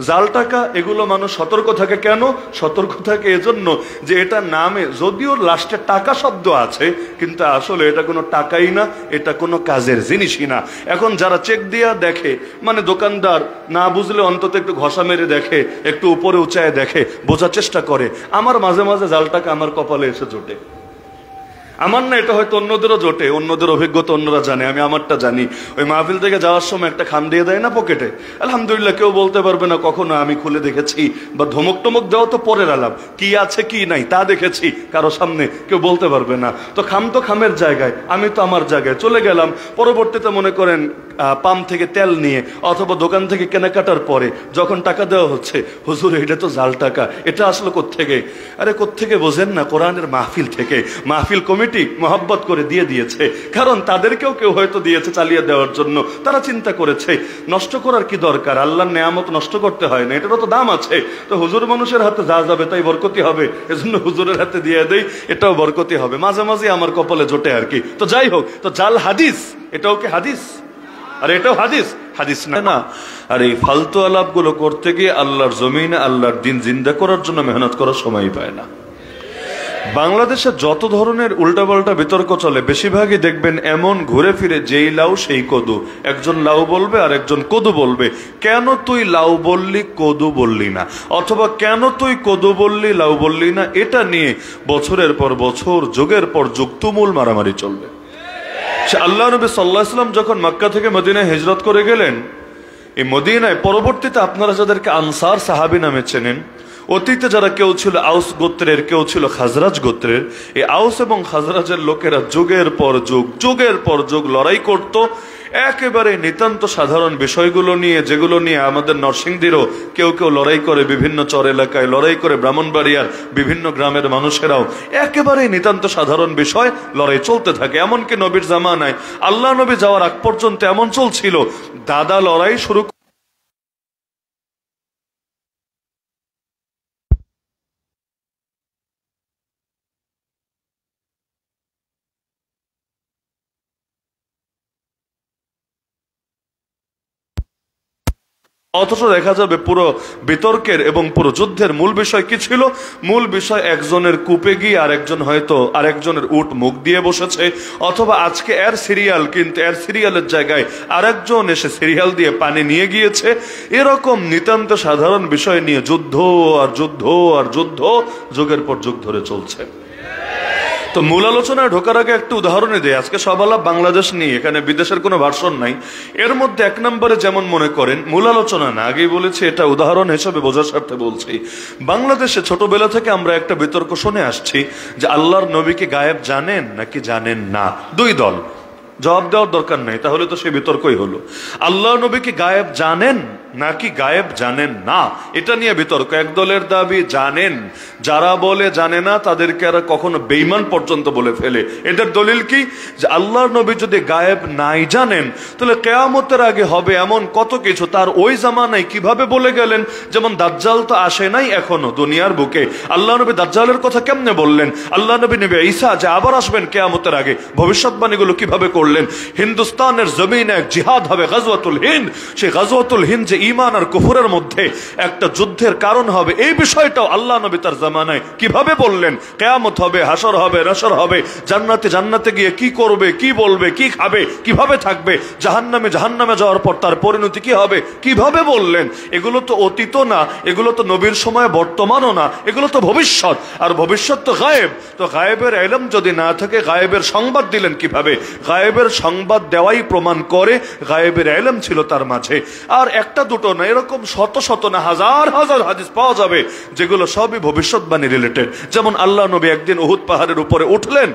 জাল টাকা এগুলো মানুষ সতর্ক থাকে কেন? সতর্ক থাকে এজন্য যে এটা নামে যদিও লাস্টে টাকা শব্দ আছে, কিন্তু আসলে এটা কোনো টাকাই না, এটা কোনো কাজের জিনিসই না। এখন যারা চেক দিয়া দেখে, মানে দোকানদার না বুঝলে অন্তত একটু ঘষা মেরে দেখে, একটু উপরে উঁচায় দেখে, বোঝার চেষ্টা করে। আমার মাঝে মাঝে জাল টাকা আমার কপালে এসে জোটে। আমার না, এটা হয়তো অন্যদেরও জোটে, অন্যদের অভিজ্ঞতা অন্যরা জানে, আমি আমারটা জানি। ওই মাহফিল থেকে যাওয়ার সময় একটা খাম দিয়ে দেয় না পকেটে, আলহামদুলিল্লাহ কেউ বলতে পারবে না কখনো আমি খুলে দেখেছি, বা ধমক টমক দেওয়া তো পরের আলাপ, কি আছে কি নাই তা দেখেছি কারো সামনে, কেউ বলতে পারবে না। তো খামের জায়গায়, আমি তো আমার জায়গায় চলে গেলাম। পরবর্তীতে মনে করেন পাম্প থেকে তেল নিয়ে অথবা দোকান থেকে কেনাকাটার পরে যখন টাকা দেওয়া হচ্ছে, হুজুর এটা তো জাল টাকা, এটা আসলে কোত্থেকে? আরে কোত্থেকে বোঝেন না, কোরআনের মাহফিল থেকে। মাহফিল কমিটি মহব্বত করে দিয়ে দিয়েছে, কারণ তাদেরকেও কেউ হয়তো দিয়েছে চালিয়ে দেওয়ার জন্য, তারা চিন্তা করেছে নষ্ট করার কি দরকার, আল্লাহর নেয়ামত নষ্ট করতে হয় না, এটারও তো দাম আছে। তো হুজুর মানুষের হাতে যা যাবে তাই বরকতি হবে, এজন্য হুজুরের হাতে দিয়ে দেই, এটাও বরকতি হবে। মাঝে মাঝে আমার কপালে জোটে আর কি। তো যাই হোক, তো জাল হাদিস, এটাও কি হাদিস? আর এটাও হাদিস? হাদিস না। আর এই ফালতু আলাপগুলো করতে গিয়ে আল্লাহর জমিনে আল্লাহর দিন জিন্দা করার জন্য মেহনত করার সময় পায় না। বাংলাদেশে যত ধরনের উল্টাপাল্টা বিতর্ক চলে, বেশিরভাগই দেখবেন এমন ঘুরে ফিরে যেই লাউ সেই কদু। একজন লাউ বলবে আর একজন কদু বলবে। কেন তুই লাউ বললি কদু বললি না, অথবা কেন তুই কদু বললি লাউ বললি না, এটা নিয়ে বছরের পর বছর, যুগের পর যুগ তুমুল মারামারি চলবে। আল্লাহ নবী সাল্লাল্লাহু আলাইহি ওয়াসাল্লাম যখন মক্কা থেকে মদিনায় হিজরত করে গেলেন, এই মদিনায় পরবর্তীতে আপনারা যাদেরকে আনসার সাহাবী নামে চেনেন, অতীতে যারা কেউ ছিল আউস গোত্রের, কেউ ছিল খাজরাজ গোত্রের, এই আউস এবং খাজরাজের লোকেরা যুগের পর যুগ লড়াই করত একেবারে নিতান্ত সাধারণ বিষয়গুলো নিয়ে, যেগুলো নিয়ে আমাদের নরসিংদীরও কেউ কেউ লড়াই করে, বিভিন্ন চর এলাকায় লড়াই করে, ব্রাহ্মণবাড়িয়ার বিভিন্ন গ্রামের মানুষেরাও একেবারে নিতান্ত সাধারণ বিষয় লড়াই চলতে থাকে। এমনকি নবীর জামানায়, আল্লাহ নবী যাওয়ার আগ পর্যন্ত এমন চলছিল, দাদা লড়াই শুরু অথচ দেখা যাবে পুরো বিতর্কের এবং পুরো যুদ্ধের মূল বিষয় কি ছিল? মূল বিষয় একজনের কূপে গিয়ে আরেকজন হয়তো আরেকজনের উট মুখ দিয়ে বসেছে, অথবা আজকে এর সিরিয়াল, কিন্তু এর সিরিয়ালের জায়গায় আরেকজন এসে সিরিয়াল দিয়ে পানি নিয়ে গিয়েছে। এরকম নিতান্ত সাধারণ বিষয় নিয়ে যুদ্ধ আর যুদ্ধ আর যুদ্ধ যুগের পর যুগ ধরে চলছে। তো মূল আলোচনায় ঢোকার আগে একটু উদাহরণই দেয়। আজকে সব আলাপ বাংলাদেশ নিয়ে, এখানে বিদেশের কোনো ভার্সন নাই। এর মধ্যে এক নম্বরে যেমন মনে করেন, মূল আলোচনা না, আগেই বলেছি এটা উদাহরণ হিসেবে বোঝার স্বার্থে বলছি। বাংলাদেশে ছোটবেলা থেকে আমরা একটা বিতর্ক শুনে আসছি যে আল্লাহর নবীকে গায়েব জানেন নাকি জানেন না। দুই দল, জবাব দেওয়ার দরকার নেই, তাহলে তো সে বিতর্কই হলো। আল্লাহ নবীকে গায়েব জানেন নাকি গায়েব জানেন না, এটা নিয়ে বিতর্ক। এক দলের দাবি জানেন, যারা বলে জানে না তাদেরকে আর কখনো বেঈমান পর্যন্ত বলে ফেলে। এদের দলিল কি? যে আল্লাহর নবী যদি গায়েব নাই জানেন, তাহলে কিয়ামতের আগে হবে এমন কত কিছু তার ওই জামানায় কিভাবে বলে গেলেন? যেমন দাজ্জাল তো আসে নাই এখনো দুনিয়ার বুকে, আল্লাহ নবী দাজ্জালের কথা কেমনে বললেন? আল্লাহ নবী ঈসা যে আবার আসবেন কিয়ামতের আগে, ভবিষ্যৎবাণীগুলো কিভাবে করলেন? হিন্দুস্তানের জমিনে এক জিহাদ হবে, গাজওয়াতুল হিন্দ। সেই গাজওয়াতুল হিন্দ যে ঈমান আর কুফরের মধ্যে একটা যুদ্ধের কারণ হবে, এই বিষয়টাও আল্লাহ নবী তার জামানায় কিভাবে বললেন? কিয়ামত হবে, হাসর হবে, নাসর হবে, জান্নাতে গিয়ে কি করবে, কি বলবে, কি খাবে, কিভাবে থাকবে, জাহান্নামে যাওয়ার পর তার পরিণতি কি হবে, কিভাবে বললেন? এগুলো তো অতীত না, এগুলো তো নবীর সময় বর্তমানও না, এগুলো তো ভবিষ্যৎ। আর ভবিষ্যৎ তো গায়েব। তো গায়েবের ইলম যদি না থাকে, গায়েবের সংবাদ দিলেন কিভাবে? গায়েবের সংবাদ দেওয়াই প্রমাণ করে গায়েবের ইলম ছিল তার মাঝে। আর একটা দুটো না, এরকম শত শত না হাজার হাজার হাদিস পাওয়া যাবে যেগুলো সবই ভবিষ্যৎবাণী রিলেটেড। যেমন আল্লাহ নবী একদিন উহুদ পাহাড়ের উপরে উঠলেন,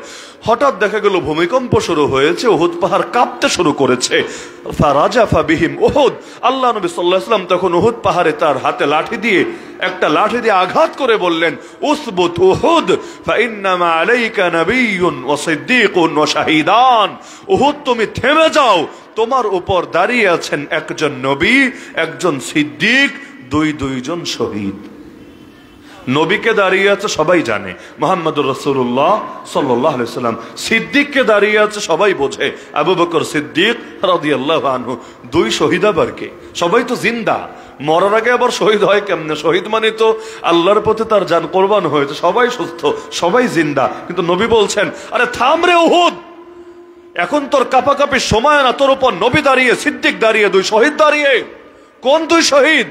হঠাৎ দেখা গেল ভূমিকম্প শুরু হয়েছে, উহুদ পাহাড় কাঁপতে শুরু করেছে। ফারাজাফা বিহিম উহুদ। আল্লাহ নবী সাল্লাল্লাহু আলাইহি ওয়াসাল্লাম তখন উহুদ পাহাড়ে তার হাতে একটা লাঠি দিয়ে আঘাত করে বললেন, উসবুত উহুদ ফাইন্নামা আলাইকা নাবিয়্যুন ওয়া সিদ্দীকুন ওয়া শাহীদান। উহুদ তুমি থেমে যাও, তোমার উপর দাঁড়িয়ে আছেন একজন নবী, একজন সিদ্দিক, দুইজন শহীদ। নবীকে দাঁড়িয়ে আছে সবাই জানে, মুহাম্মদুর রাসূলুল্লাহ সাল্লাল্লাহু আলাইহি ওয়াসাল্লাম। সিদ্দিককে দাঁড়িয়ে আছে সবাই বোঝে, আবু বকর সিদ্দিক রাদিয়াল্লাহু আনহু। দুই শহীদ আবার কে? সবাই তো জিন্দা, মরার আগে আবার শহীদ হয় কেমনে? শহীদ মানে তো আল্লাহর পথে তার জান কোরবান হয়েছে, সবাই সুস্থ, সবাই জিন্দা। কিন্তু নবী বলছেন, আরে থাম রে উহুদ, এখন তোর কাপাকাপির সময় না, তোর উপর নবী দাঁড়িয়ে, সিদ্দিক দাঁড়িয়ে, দুই শহীদ দাঁড়িয়ে। কোন দুই শহীদ?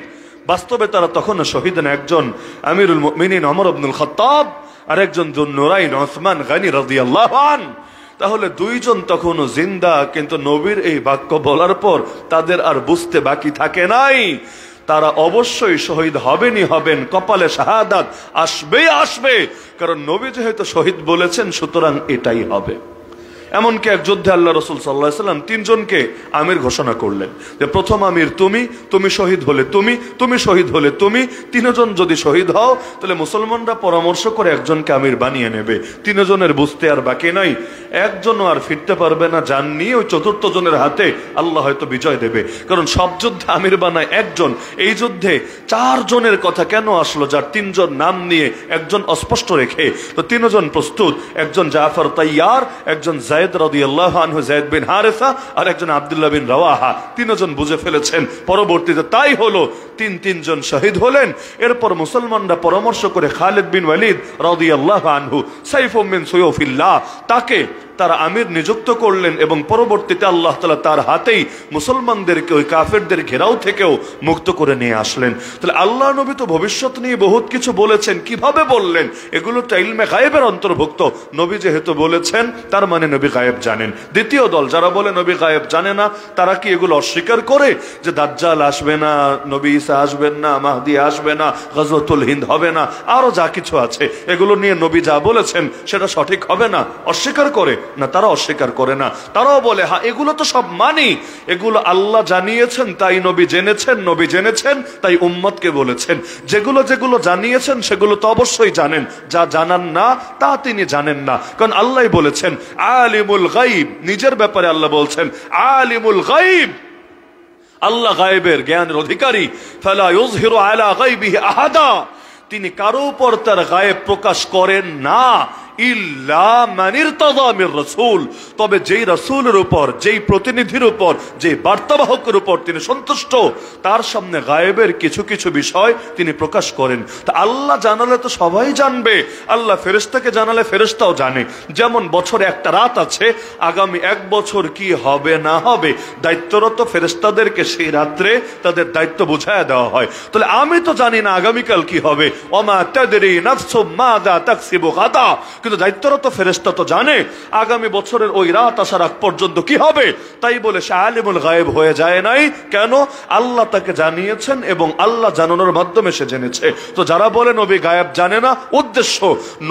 বাস্তবে তারা তখন শহীদ না, একজন আমিরুল মুমিনিন ওমর ইবনুল খাত্তাব আর একজন যুন্নুরাইন ওসমান গনি রাদিয়াল্লাহু আনহু। তাহলে দুইজন তখনও জিন্দা, কিন্তু নবীর এই বাক্য বলার পর তাদের আর বুঝতে বাকি থাকে নাই, তারা অবশ্যই শহীদ হবেনই হবেন, কপালে শাহাদাত আসবেই আসবে, কারণ নবী যেহেতু শহীদ বলেছেন, সুতরাং এটাই হবে। এমনকি এক যুদ্ধে আল্লাহ রাসূল সাল্লাল্লাহু আলাইহি সাল্লাম তিনজনকে আমির ঘোষণা করলেন, যে প্রথম আমির তুমি, তুমি শহীদ হলে তুমি, তুমি শহীদ হলে তুমি। তিনজন যদি শহীদ হও তাহলে মুসলমানরা পরামর্শ করে একজনকে আমির বানিয়ে নেবে। তিনজনের বুঝতে আর বাকি নাই, একজনও আর ফিরতে পারবে না জান নিয়ে, ওই চতুর্থ জনের হাতে আল্লাহ হয়তো বিজয় দেবে, কারণ সব যুদ্ধে আমির বানায় একজন। এই যুদ্ধে 4 জনের কথা কেন আসলো, যার 3 জন নাম নিয়ে একজন অস্পষ্ট রেখে? তো 3 জন প্রস্তুত, একজন জাফর তাইয়ার, একজন যায়েদ রাদিয়াল্লাহু আনহু যায়েদ বিন হারেসা, আর একজন আব্দুল্লাহ বিন রাওয়াহা। 3 জন বুঝে ফেলেছেন। পরবর্তীতে তাই হলো, 3 জন শহীদ হলেন। এরপর মুসলমানরা পরামর্শ করে খালিদ বিন ওয়ালিদ রাদিয়াল্লাহু আনহু, সাইফুম মিন সুয়ুফিল্লাহ, তাকে তারা আমির নিযুক্ত করলেন, এবং পরবর্তীতে আল্লাহ তাআলা তার হাতেই মুসলমানদেরকে ওই কাফেরদের ঘেরাও থেকেও মুক্ত করে নিয়ে আসলেন। তাহলে আল্লাহ নবী তো ভবিষ্যৎ নিয়ে বহুত কিছু বলেছেন। কিভাবে বললেন? এগুলো তো ইলমে গায়েবের অন্তর্ভুক্ত। নবী যেহেতু বলেছেন, তার মানে নবী গায়েব জানেন। দ্বিতীয় দল যারা বলে নবী গায়েব জানে না, তারা কি এগুলো অস্বীকার করে যে দাজ্জাল আসবে না, নবী ঈসা আসবেন না, মাহদি আসবে না, গজওয়াতুল হিন্দ হবে না, আরো যা কিছু আছে, এগুলো নিয়ে নবী যা বলেছেন সেটা সঠিক হবে না, অস্বীকার করে না? তারা অস্বীকার করে না, তারাও বলে হ্যাঁ এগুলো তো সব মানি, এগুলো আল্লাহ জানিয়েছেন তাই নবী জেনেছেন, নবী জেনেছেন তাই উম্মতকে বলেছেন। যেগুলো যেগুলো জানিয়েছেন সেগুলো তো অবশ্যই জানেন, যা জানান না তা তিনি জানেন না, কারণ আল্লাহ বলেছেন আলিমুল গায়ব। নিজের ব্যাপারে আল্লাহ বলছেন আলিমুল গায়ব, আল্লাহ গায়েবের জ্ঞানের অধিকারী। ফালা ইউযহিরু আলা গায়বিহি আহাদা, তিনি কারো উপর তার গায়েব প্রকাশ করেন না, ইল্লা মান ইরতাদা মির রাসূল, তবে যেই রাসূলের উপর, যেই প্রতিনিধির উপর, যেই বার্তাবাহকের উপর তিনি সন্তুষ্ট, তার সামনে গায়েবের কিছু কিছু বিষয় তিনি প্রকাশ করেন। তা আল্লাহ জানালে তো সবাই জানবে, আল্লাহ ফেরেশতাকে জানালে ফেরেশতাও জানে। যেমন বছরে একটা রাত আছে, আগামী 1 বছর কি হবে না হবে, দায়িত্বরত ফেরেশতাদেরকে সেই রাত্রে তাদের দায়িত্ব বুঝায় দেওয়া হয়। তাহলে আমি তো জানি না আগামীকাল কি হবে, ওমা তাদরি নাফসুম মাযা তাকসিবু গাদা, কিন্তু দায়িত্বরত ফেরেশতা তো জানে আগামী বছরের ওই রাত আসার আগ পর্যন্ত কি হবে। তাই বলে সে আলিমুল গায়েব হয়ে যায় নাই। কেন? আল্লাহ তাকে জানিয়েছেন এবং আল্লাহ জানানোর মাধ্যমে সে জেনেছে। তো যারা বলে নবী গায়েব জানে না, উদ্দেশ্য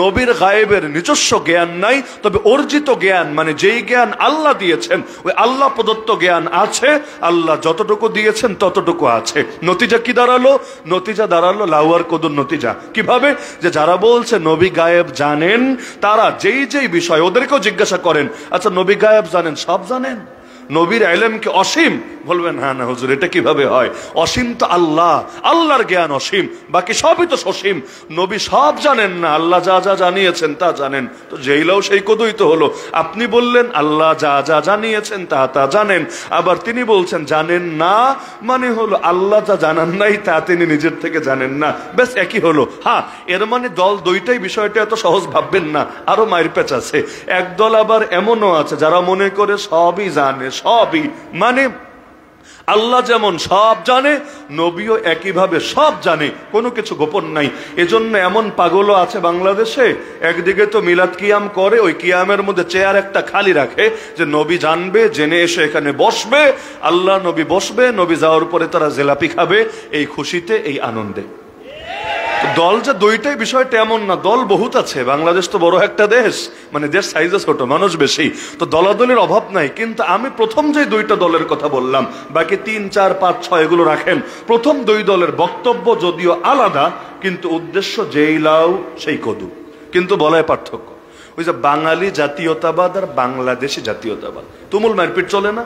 নবীর গায়েবের নিজস্ব জ্ঞান নাই, তবে অর্জিত জ্ঞান, মানে যেই জ্ঞান আল্লাহ দিয়েছেন, ওই আল্লাহ প্রদত্ত জ্ঞান আছে, আল্লাহ যতটুকু দিয়েছেন ততটুকু আছে। নতিজা কি দাঁড়ালো? নতিজা দাঁড়ালো লাউয়ার কদুর নতিজা। কিভাবে? যে যারা বলছে নবী গায়েব জানেন, তারা যেই যেই বিষয় ওদেরকেও জিজ্ঞাসা করেন, আচ্ছা নবী গায়েব জানেন? সব জানেন? নবীর ইলম কি অসীম? বলবেন হ্যাঁ। না হুজুর, এটা কিভাবে হয়? অসীম তো আল্লাহ, আল্লাহর জ্ঞান অসীম, বাকি সবই তো সসীম। নবী সব জানেন না, আল্লাহ যা যা জানিয়েছেন তা জানেন। তো যেই লাও সেই কদুই তো হলো। আপনি বললেন আল্লাহ যা যা জানিয়েছেন তা তা জানেন, আবার তিনি বলছেন জানেন না, মানে হলো আল্লাহ যা জানান নাই তা তিনি নিজের থেকে জানেন না, ব্যাস একই হলো। হ্যাঁ, এর মানে দল দুইটাই, বিষয়টা এত সহজ ভাববেন না, আরো মায়ের পেচ আছে। একদল আবার এমনও আছে যারা মনে করে সবই জানে, সবই, মানে আল্লাহ যেমন সব জানে, নবীও একইভাবে সব জানে, কোনো কিছু গোপন নাই। এজন্য এমন পাগলও আছে বাংলাদেশে, একদিকে তো মিলাদ কিয়াম করে, ওই কিয়ামের মধ্যে চেয়ার একটা খালি রাখে, যে নবী জানবে, জেনে এসে এখানে বসবে, আল্লাহ নবী বসবে, নবী যাওয়ার পরে তারা জিলাপি খাবে, এই খুশিতে, এই আনন্দে। দল যে দুইটাই, বিষয়টা এমন না, দল বহুত আছে। বাংলাদেশ তো বড় একটা দেশ, মানে দেশ সাইজে ছোট, মানুষ বেশি, তো দলাদলের অভাব নাই। কিন্তু আমি প্রথম যে 2টা দলের কথা বললাম, বাকি 3, 4, 5, 6 এগুলো রাখেন। প্রথম 2 দলের বক্তব্য যদিও আলাদা, কিন্তু উদ্দেশ্য যেই লাউ সেই কদু, কিন্তু বলায় পার্থক্য। ওই যে বাঙালি জাতীয়তাবাদ আর বাংলাদেশি জাতীয়তাবাদ, তুমুল মারপিট চলে না?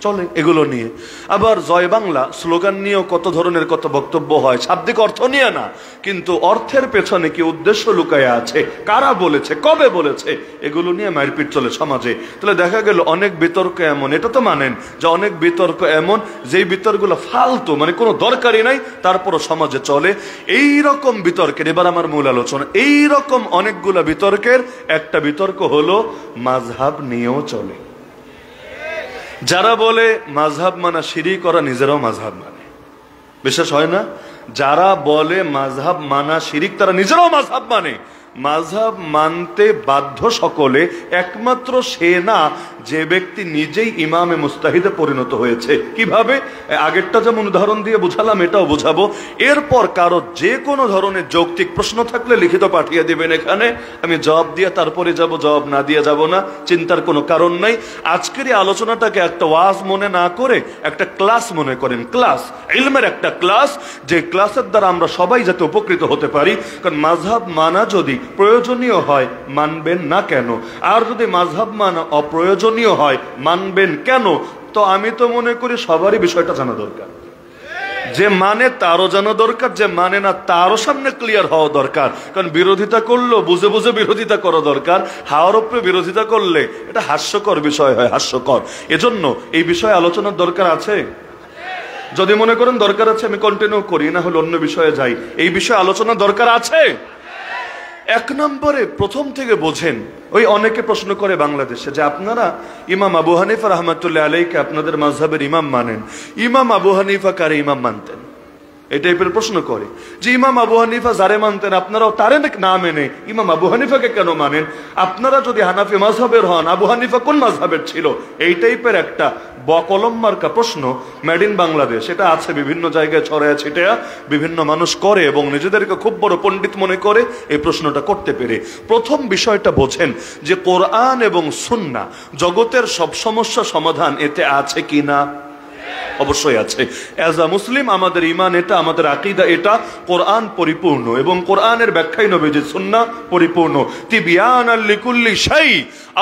চলে এগুলো নিয়ে। আবার জয় বাংলা স্লোগান নিয়েও কত ধরনের কত বক্তব্য হয়, শাব্দিক অর্থ নিয়ে না, কিন্তু অর্থের পেছনে কি উদ্দেশ্য লুকায়া আছে, কারা বলেছে, কবে বলেছে, এগুলো নিয়ে মারপিট চলে সমাজে। তাহলে দেখা গেল অনেক বিতর্ক এমন, এটা তো মানেন যে অনেক বিতর্ক এমন যেই বিতর্কগুলো ফালতু, মানে কোনো দরকারই নাই, তারপরও সমাজে চলে। এই রকম বিতর্কের, এবার আমার মূল আলোচনা, এই রকম অনেকগুলা বিতর্কের একটা বিতর্ক হলো মাযহাব নিয়েও চলে। যারা বলে মাযহাব মানা শিরক, করা নিজেরাও মাযহাব মানে, বিশ্বাস হয় না? যারা বলে মাযহাব মানা শিরক, তারা নিজেরাও মাযহাব মানে। মাযহাব মানতে বাধ্য সকলে, একমাত্র সে না যে ব্যক্তি নিজেই ইমামে মুস্তাহিদে পরিণত হয়েছে। কিভাবে? আগেরটা যেমন উদাহরণ দিয়ে বুঝালাম, এটাও বুঝাবো। এরপর কারো যে কোনো ধরনের যৌক্তিক প্রশ্ন থাকলে লিখিত পাঠিয়ে দিবেন এখানে, আমি জবাব দিয়ে তারপরে যাব, জবাব না দিয়ে যাব না, চিন্তার কোনো কারণ নাই। আজকের এই আলোচনাটাকে একটা ওয়াজ মনে না করে একটা ক্লাস মনে করেন, ক্লাস, ইলমের একটা ক্লাস, যে ক্লাসের দ্বারা আমরা সবাই যাতে উপকৃত হতে পারি। কারণ মাযহাব মানা যদি প্রয়োজনীয় হয়, মানবেন না কেন? আর যদি মাযহাব মানা অপ্রয়োজনীয় হয়, মানবেন কেন? তো আমি তো মনে করি সবারই বিষয়টা জানা দরকার। যে মানে তারও জানা দরকার, যে মানে না তারও সামনে ক্লিয়ার হওয়া দরকার। কারণ বিরোধিতা করলো বুঝে বুঝে বিরোধিতা করা দরকার। হাওয়ার উপরে বিরোধিতা করলে এটা হাস্যকর বিষয় হয়, হাস্যকর। এজন্য এই বিষয়ে আলোচনার দরকার আছে। যদি মনে করেন দরকার আছে, আমি কন্টিনিউ করি, না হলে অন্য বিষয়ে যাই। এই বিষয়ে আলোচনার দরকার আছে। এক নম্বরে প্রথম থেকে বোঝেন, ওই অনেকে প্রশ্ন করে বাংলাদেশে যে আপনারা ইমাম আবু হানিফা রহমাতুল্লাহ আলাইহিকে আপনাদের মাযহাবের ইমাম মানেন, ইমাম আবু হানিফা কারে ইমাম মানতেন? এই টাইপের প্রশ্ন করে যে ইমাম আবু হানিফা যারে মানতেন আপনারাও তারে না মেনে ইমাম আবু হানিফাকে কেন মানেন? আপনারা যদি হানাফি মাযহাবের হন, আবু হানিফা কোন মাযহাবের ছিল? এই টাইপের একটা বকলম মার্কা প্রশ্ন মেড ইন বাংলাদেশ, এটা আছে বিভিন্ন জায়গায় ছড়ায় ছিটায়া, বিভিন্ন মানুষ করে এবং নিজেদেরকে খুব বড় পণ্ডিত মনে করে এই প্রশ্নটা করতে পেরে। প্রথম বিষয়টা বোঝেন যে কোরআন এবং সুন্নাহ জগতের সব সমস্যা সমাধান এতে আছে কিনা? অবশ্যই আছে। অ্যাজ আ মুসলিম আমাদের ঈমান এটা, আমাদের আকীদা এটা, কোরআন পরিপূর্ণ এবং কোরআনের ব্যাখ্যাই নবীজির সুন্নাহ পরিপূর্ণ। তিবয়ানাল লিকুল্লি শাই,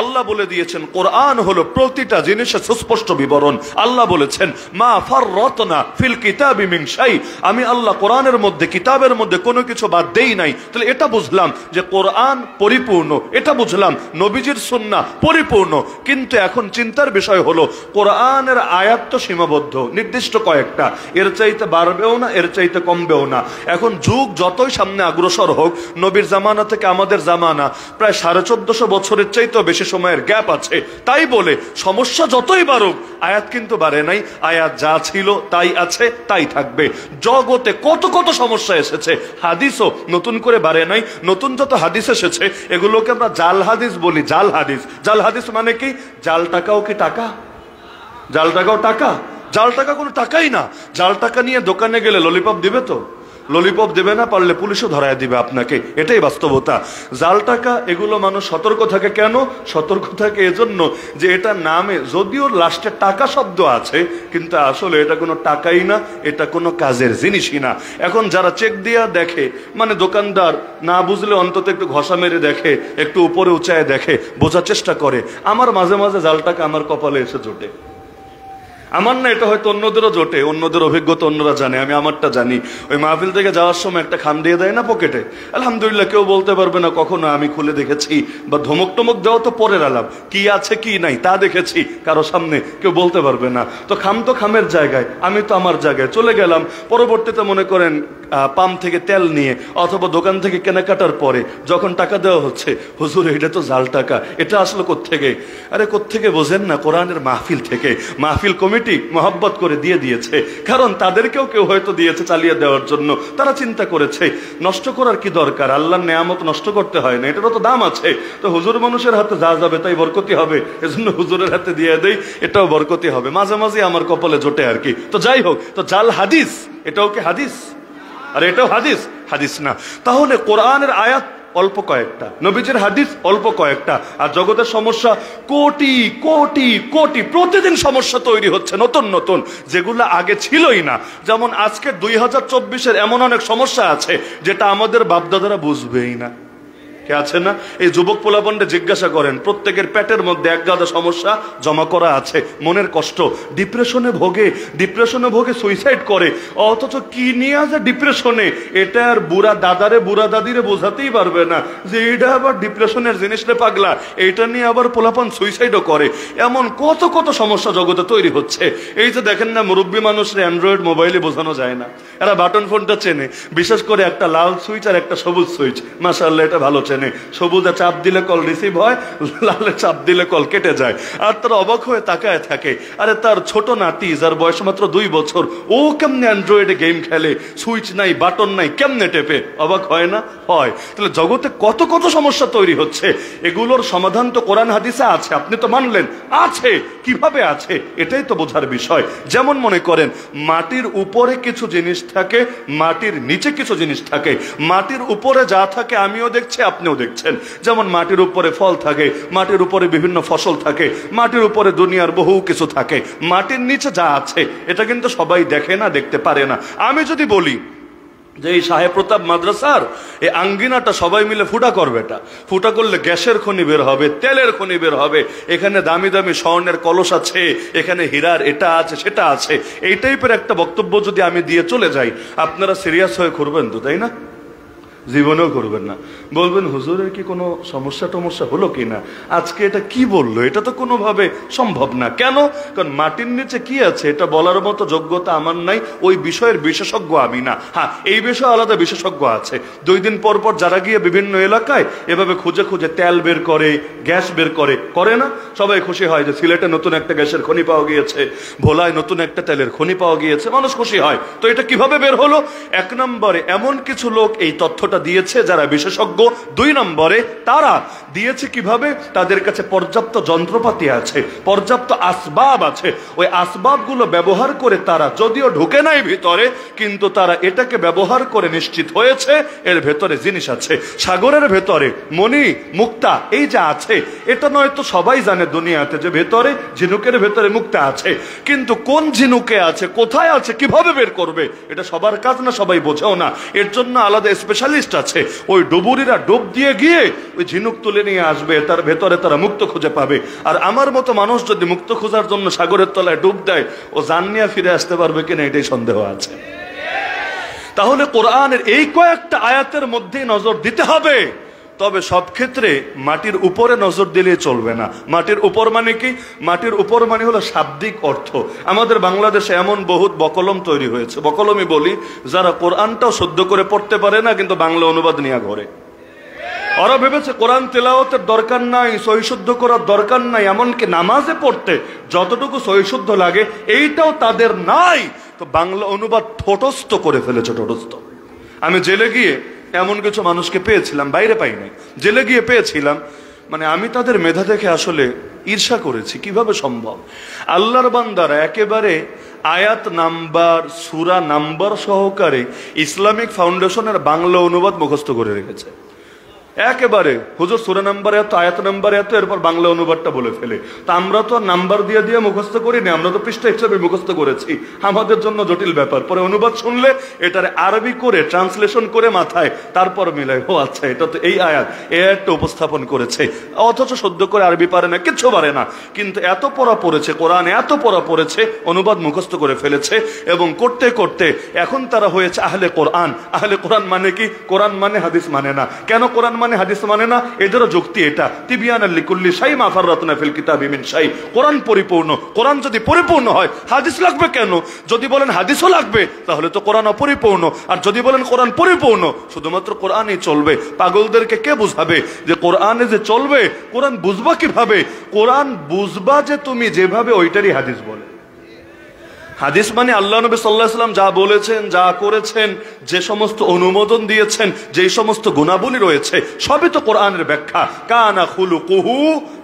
আল্লাহ বলে দিয়েছেন কোরআন হলো প্রতিটা জিনিসের সুস্পষ্ট বিবরণ। আল্লাহ বলেছেন মা ফাররাতনা ফিল কিতাবি মিন শাই, আমি আল্লাহ কোরআনের মধ্যে, কিতাবের মধ্যে কোনো কিছু বাদ দেই নাই। তাহলে এটা বুঝলাম যে কোরআন পরিপূর্ণ, এটা বুঝলাম নবীজির সুন্নাহ পরিপূর্ণ। কিন্তু এখন চিন্তার বিষয় হলো কোরআনের আয়াত তো সীমাবদ্ধ, নির্দিষ্ট কয়েকটা, এর চাইতে বাড়বেও না, এর চাইতে কমবেও না। এখন যুগ যতই সামনে অগ্রসর হোক, নবীর জামানা থেকে আমাদের জামানা প্রায় 1450 বছরের চাইতে বেশি সময়ের গ্যাপ আছে। তাই বলে সমস্যা যতই বাড়ুক, আয়াত কিন্তু বাড়ে নাই। আয়াত যা ছিল তাই আছে, তাই থাকবে। জগতে কত কত সমস্যা এসেছে, হাদিসও নতুন করে বাড়ে নাই। নতুন যত হাদিস এসেছে এগুলোকে আমরা জাল হাদিস বলি। জাল হাদিস, জাল হাদিস মানে কি? জাল টাকাও কি টাকা? জাল টাকাও টাকা? জাল টাকা কোনো টাকাই না। জাল টাকা নিয়ে দোকানে গেলে ললিপপ দিবে তো? ললিপপ দেবে না, পারলে পুলিশও ধরায় দিবে আপনাকে, এটাই বাস্তবতা। জাল টাকা এগুলো মানুষ সতর্ক থাকে। কেন সতর্ক থাকে? এজন্য যে এটা নামে যদিও লাস্টে টাকা শব্দ আছে, কিন্তু আসলে এটা কোনো টাকাই না, এটা কোনো কাজের জিনিসই না। এখন যারা চেক দিয়া দেখে, মানে দোকানদার না বুঝলে অন্তত একটু ঘষা মেরে দেখে, একটু উপরে উঁচায় দেখে, বোঝার চেষ্টা করে। আমার মাঝে মাঝে জাল টাকা আমার কপালে এসে জোটে। আমার না, এটা হয়তো অন্যদেরও জোটে, অন্যদের অভিজ্ঞতা অন্যরা জানে, আমি আমারটা জানি। ওই মাহফিল থেকে যাওয়ার সময় একটা খাম দিয়ে দেয় না পকেটে, আলহামদুলিল্লাহ কেউ বলতে পারবে না কখনো আমি খুলে দেখেছি, বা ধমক টমক দেওয়া তো পরের আলাপ, কি আছে কি নাই তা দেখেছি কারো সামনে, কেউ বলতে পারবে না। তো খামের জায়গায়, আমি তো আমার জায়গায় চলে গেলাম। পরবর্তীতে মনে করেন পাম্প থেকে তেল নিয়ে অথবা দোকান থেকে কেনাকাটার পরে যখন টাকা দেওয়া হচ্ছে, হুজুর এটা তো জাল টাকা, এটা আসলে কোত্থেকে? আরে কোত্থেকে বোঝেন না? কোরআনের মাহফিল থেকে। মাহফিল কমিটি মহব্বত করে দিয়ে দিয়েছে, কারণ তাদেরকেও কেউ হয়তো দিয়েছে চালিয়ে দেওয়ার জন্য। তারা চিন্তা করেছে নষ্ট করার কি দরকার, আল্লাহর নেয়ামত নষ্ট করতে হয় না, এটারও তো দাম আছে। তো হুজুর মানুষের হাতে যা যাবে তাই বরকতি হবে, এজন্য হুজুরের হাতে দিয়ে দেই, এটাও বরকতি হবে। মাঝে মাঝে আমার কপালে জোটে আর কি। তো যাই হোক, তো জাল হাদিস এটাও কি হাদিস? আর এটাও হাদিস? হাদিস না। তাহলে কোরআনের আয়াত অল্প কয়েকটা, নবীজির হাদিস অল্প কয়েকটা, আর জগতের সমস্যা কোটি কোটি কোটি। প্রতিদিন সমস্যা তৈরি হচ্ছে নতুন নতুন, যেগুলো আগে ছিলই না। যেমন আজকে 2024-এর এমন অনেক সমস্যা আছে যেটা আমাদের বাপদাদারা বুঝবেই না। কে আছে না? এই যুবক পোলাপনকে জিজ্ঞাসা করেন, প্রত্যেকের পেটের মধ্যে এক গাদা সমস্যা জমা করা আছে, মনের কষ্ট, ডিপ্রেশনে ভোগে সুইসাইড করে। অথচ কি নিয়ে আছে ডিপ্রেশনে, এটা আর বুড়া দাদারে বুড়া দাদিরে বোঝাতেই পারবে না যে এটা আবার ডিপ্রেশনের জিনিসটা পাগলা, এইটা নিয়ে আবার পোলাপান সুইসাইডও করে। এমন কত কত সমস্যা জগতে তৈরি হচ্ছে। এই যে দেখেন না, মুরব্বী মানুষরা অ্যান্ড্রয়েড মোবাইলে বোঝানো যায় না, এরা বাটন ফোনটা চেনে, বিশেষ করে একটা লাল সুইচ আর একটা সবুজ সুইচ, মাশাআল্লাহ এটা ভালো চেনে। সবুজে চাপ দিলে কল রিসিভ হয়, লালে চাপ দিলে কল কেটে যায়। আর তারা অবাক হয়ে তাকায় থাকে, আরে তার ছোট নাতি যার বয়স মাত্র 2 বছর, ও কেমনে অ্যান্ড্রয়েডে গেম খেলে, সুইচ নাই বাটন নাই, কেমনে টেপে? অবাক হয় না? হয়। তাহলে জগতে কত কত সমস্যা তৈরি হচ্ছে, এগুলোর সমাধান তো কোরআন হাদিসে আছে। আপনি তো মানলেন আছে, কিভাবে আছে এটাই তো বোঝার বিষয়। যেমন মনে করেন মাটির উপরে কিছু জিনিস থাকে, মাটির নিচে কিছু জিনিস থাকে। মাটির উপরে যা থাকে আমিও দেখছি, আপনিও দেখছেন। যেমন মাটির উপরে ফল থাকে, মাটির উপরে বিভিন্ন ফসল থাকে, মাটির উপরে দুনিয়ার বহু কিছু থাকে। মাটির নিচে যা আছে এটা কিন্তু সবাই দেখে না, দেখতে পারে না। আমি যদি বলি যে এই সাহেব প্রতাপ মাদ্রাসার এই আঙ্গিনাটা সবাই মিলে ফুটা করবে, এটা ফুটা করলে গ্যাসের খনি বের হবে, তেলের খনি বের হবে, এখানে দামি দামি স্বর্ণের কলস আছে, এখানে হীরার এটা আছে সেটা আছে, এই টাইপের একটা বক্তব্য যদি আমি দিয়ে চলে যাই, আপনারা সিরিয়াস হয়ে করবেন তো, তাই না? জীবনেও করবেন না, বলবেন হুজুরের কি কোনো সমস্যা টমস্যা হলো কিনা, আজকে এটা কি বললো, এটা তো কোনোভাবে সম্ভব না। কেন? কারণ মাটির নিচে কি আছে এটা বলার মতো যোগ্যতা আমার নাই, ওই বিষয়ের বিশেষজ্ঞ আমি না। হ্যাঁ, এই বিষয়ে আলাদা বিশেষজ্ঞ আছে। 2 দিন পর পর যারা গিয়ে বিভিন্ন এলাকায় এভাবে খুঁজে খুঁজে তেল বের করে, গ্যাস বের করে না, সবাই খুশি হয় যে সিলেটে নতুন একটা গ্যাসের খনি পাওয়া গিয়েছে, ভোলায় নতুন একটা তেলের খনি পাওয়া গিয়েছে, মানুষ খুশি হয়। তো এটা কিভাবে বের হলো? 1 নম্বরে এমন কিছু লোক এই তথ্যটা দিয়েছে যারা বিশেষজ্ঞ। 2 নম্বরে তারা দিয়েছে কিভাবে, তাদের কাছে পর্যাপ্ত যন্ত্রপাতি আছে, পর্যাপ্ত আসবাব আছে। ওই আসবাবগুলো ব্যবহার করে তারা যদিও ঢুকে নাই ভিতরে, কিন্তু তারা এটাকে ব্যবহার করে নিশ্চিত হয়েছে এর ভেতরে জিনিস আছে। সাগরের ভেতরে মণি মুক্তা এই যা আছে, এটা নয়তো সবাই জানে দুনিয়াতে যে ভেতরে ঝিনুকের ভেতরে মুক্তা আছে, কিন্তু কোন ঝিনুকে আছে, কোথায় আছে, কিভাবে বের করবে, এটা সবার কাজ না, সবাই বোঝেও না। এর জন্য আলাদা স্পেশালিস্ট আছে। ওই ডুবুরিরা ডুব দিয়ে গিয়ে ওই ঝিনুক তুলে নিয়ে আসবে, তার ভেতরে তারা মুক্ত খুঁজে পাবে। আর আমার মতো মানুষ যদি মুক্ত খোঁজার জন্য সাগরের তলায় ডুব দেয়, ও জান নিয়ে ফিরে আসতে পারবে কিনা এটাই সন্দেহ আছে। তাহলে কোরআনের এই কয়েকটা আয়াতের মধ্যে নজর দিতে হবে। তবে সব ক্ষেত্রে মাটির উপরে নজর দিলে চলবে না। মাটির উপর মানে কি? মাটির উপর মানে হলো শাব্দিক অর্থ। আমাদের বাংলাদেশে এমন বহুত বকলম তৈরি হয়েছে, বকলমই বলি, যারা কোরআনটাও শুদ্ধ করে পড়তে পারে না, কিন্তু বাংলা অনুবাদ নিয়ে ঘরে। ওরা ভেবেছে কোরআন তেলাওয়াতের দরকার নাই, সহিশুদ্ধ করার দরকার নাই, এমনকি নামাজে পড়তে যতটুকু সহিশুদ্ধ লাগে এইটাও তাদের নাই। তো বাংলা অনুবাদ ঠোঁটস্থ করে ফেলেছে, ঠোঁটস্থ। আমি জেলে গিয়ে এমন কিছু মানুষকে পেয়েছিলাম, বাইরে পাই নাই, জেলে গিয়ে পেয়েছিলাম। মানে আমি তাদের মেধা দেখে আসলে ঈর্ষা করেছি, কিভাবে সম্ভব? আল্লাহর বান্দারা একেবারে আয়াত নাম্বার, সূরা নাম্বার সহকারে ইসলামিক ফাউন্ডেশনের বাংলা অনুবাদ মুখস্থ করে রেখেছে। একেবারে হুজুর সূরা নাম্বার এত, আয়াত নাম্বার এত, এরপর বাংলা অনুবাদটা বলে ফেলে। তা আমরা তো নাম্বার দিয়ে দিয়ে মুখস্থ করিনি, আমরা তো পৃষ্ঠা হিসাবে মুখস্থ করেছি, আমাদের জন্য জটিল ব্যাপার। পরে অনুবাদ শুনলে এটার আরবি করে ট্রান্সলেশন করে মাথায় তারপর মিলাই, ও আচ্ছা এটা তো এই আয়াত, এই আয়াতটা উপস্থাপন করেছে। অথচ শুদ্ধ করে আরবি পারে না, কিচ্ছু পারে না, কিন্তু এত পড়া পড়েছে, কোরআন এত পড়া পড়েছে, অনুবাদ মুখস্থ করে ফেলেছে। এবং করতে করতে এখন তারা হয়েছে আহলে কোরআন। আহলে কোরআন মানে কি? কোরআন মানে হাদিস মানে না। কেন কোরআন মানে হাদিস মানে না? এদেরও যুক্তি এটা, তিবিয়ানাল লিকুল্লি শাই মা ফাররাতনা ফিল কিতাবি মিন শাই। কোরআন পরিপূর্ণ, কোরআন যদি পরিপূর্ণ হয় হাদিস লাগবে কেন? যদি বলেন হাদিসও লাগবে তাহলে তো কোরআন অপরিপূর্ণ, আর যদি বলেন কোরআন পরিপূর্ণ শুধুমাত্র কোরআনই চলবে। পাগলদেরকে কে বুঝাবে যে কোরআনে যে চলবে? কোরআন বুঝবা কিভাবে? কোরআন বুঝবা যে তুমি যেভাবে ওইটারই হাদিস বলে। হাদিস মানে আল্লাহ নবী সাল্লাল্লাহু আলাইহি ওয়াসাল্লাম যা বলেছেন, যা করেছেন, যে সমস্ত অনুমোদন দিয়েছেন, যে সমস্ত গুণাবলী রয়েছে, সবই তো কোরআনের ব্যাখ্যা। কানা খুলুকুহু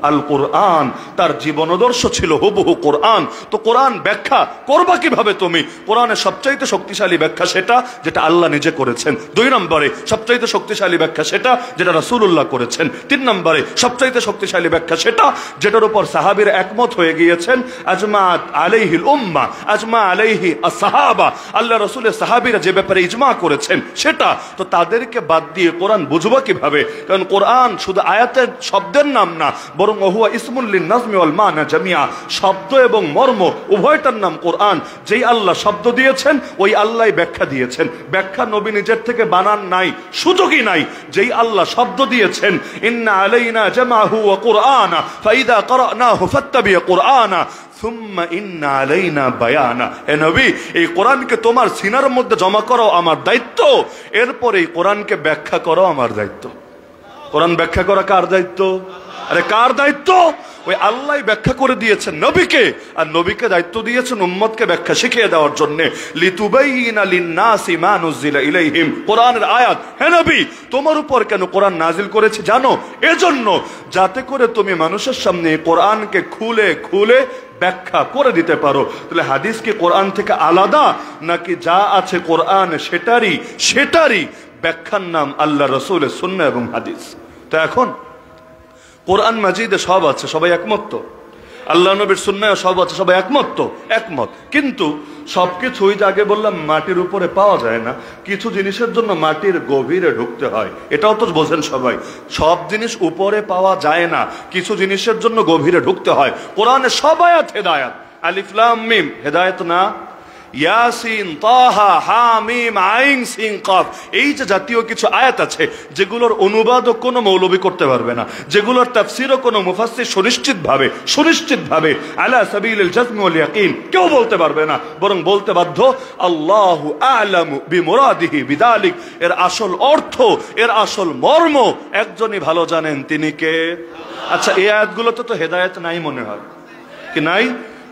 আল কোরআন, তার জীবনাদর্শ ছিল হুবহু কোরআন। তো কোরআন ব্যাখ্যা করবা কিভাবে তুমি? কোরআনের সবচাইতে শক্তিশালী ব্যাখ্যা সেটা যেটা আল্লাহ নিজে করেছেন। 2 নম্বরে সবচাইতে শক্তিশালী ব্যাখ্যা সেটা যেটা রাসূলুল্লাহ করেছেন। 3 নম্বরে সবচাইতে শক্তিশালী ব্যাখ্যা সেটা যেটার উপর সাহাবীরা একমত হয়ে গিয়েছেন। আজমাত আলাইহিল উম্মাহ, আজমা আলাইহি আসহাবা, আল্লাহ রাসূলের সাহাবীরা যে ব্যাপারে ইজমা করেছেন সেটা। তো তাদেরকে বাদ দিয়ে কোরআন বুঝবো কিভাবে? কারণ কোরআন শুধু আয়াতের শব্দের নাম না, বরং হুয়া ইসমুল লিন-নাজমি ওয়াল মানা জামিয়া, শব্দ এবং মর্ম উভয়টার নাম কোরআন। যেই আল্লাহ শব্দ দিয়েছেন ওই আল্লাহই ব্যাখ্যা দিয়েছেন। ব্যাখ্যা নবী নিজের থেকে বানান নাই, সুযোগই নাই। যেই আল্লাহ শব্দ দিয়েছেন ইন্না আলাইনা জামাহু ওয়া কুরআনা ফাইদা ক্বরানাহু ফাত্তাবি কুরআনা সুম্মা ইন্না আলাইনা বায়ানা, হে নবী এই কোরআনকে তোমার সিনার মধ্যে জমা করো আমার দায়িত্ব, এরপর এই কোরআনকে ব্যাখ্যা করো আমার দায়িত্ব। কোরআন ব্যাখ্যা করা কার দায়িত্ব? আরে কার দায়িত্ব? ওই আল্লাহ ব্যাখ্যা করে দিয়েছেন নবীকে, আর নবীকে দায়িত্ব দিয়েছেন উম্মতকে ব্যাখ্যা শিখিয়ে দেওয়ার জন্য। লিতুবাইয়িনা লিন-নাসি মা নুজিলা ইলাইহিম, কোরআনের আয়াত। হে নবী তোমার উপর কেন কোরআন নাজিল করেছে জানো? এজন্য যাতে করে তুমি মানুষের সামনে কোরআনকে খুলে খুলে ব্যাখ্যা করে দিতে পারো। তাহলে হাদিস কি কোরআন থেকে আলাদা, নাকি যা আছে কোরআন সেটারই ব্যাখ্যার নাম আল্লাহ রাসূলের সুন্নাহ এবং হাদিস? তো এখন কোরআন মাজিদে সব আছে, সবাই একমত তো? আল্লাহ নবীর সুন্নাহ সব আছে, সবাই একমত তো? একমত। কিন্তু সবকিছুই যে আগে বললাম মাটির উপরে পাওয়া যায় না, কিছু জিনিসের জন্য মাটির গভীরে ঢুকতে হয়, এটাও তো বোঝেন সবাই। সব জিনিস উপরে পাওয়া যায় না, কিছু জিনিসের জন্য গভীরে ঢুকতে হয়। কোরআনে সব আয়াত হেদায়াত। আলিফ লাম মিম হেদায়েত না? ইয়াসিন, তাহা, হামিম, আইন, সিন, কাফ, এই যে জাতীয় কিছু আয়াত আছে যেগুলোর অনুবাদও কোনো মৌলবী করতে পারবে না, যেগুলোর তাফসীরও কোনো মুফাসসির সুনিশ্চিতভাবে আলা সাবিলিল জাজম ওয়াল ইয়াকিন কেউ বলতে পারবে না, বরং বলতে বাধ্য আল্লাহু আ'লামু বিমুরাদিহি বিযালিক। এর আসল অর্থ, এর আসল মর্ম একজনই ভালো জানেন, তিনি কে? আচ্ছা এই আয়াতগুলোতে তো হেদায়েত নাই মনে হয় কি নাই?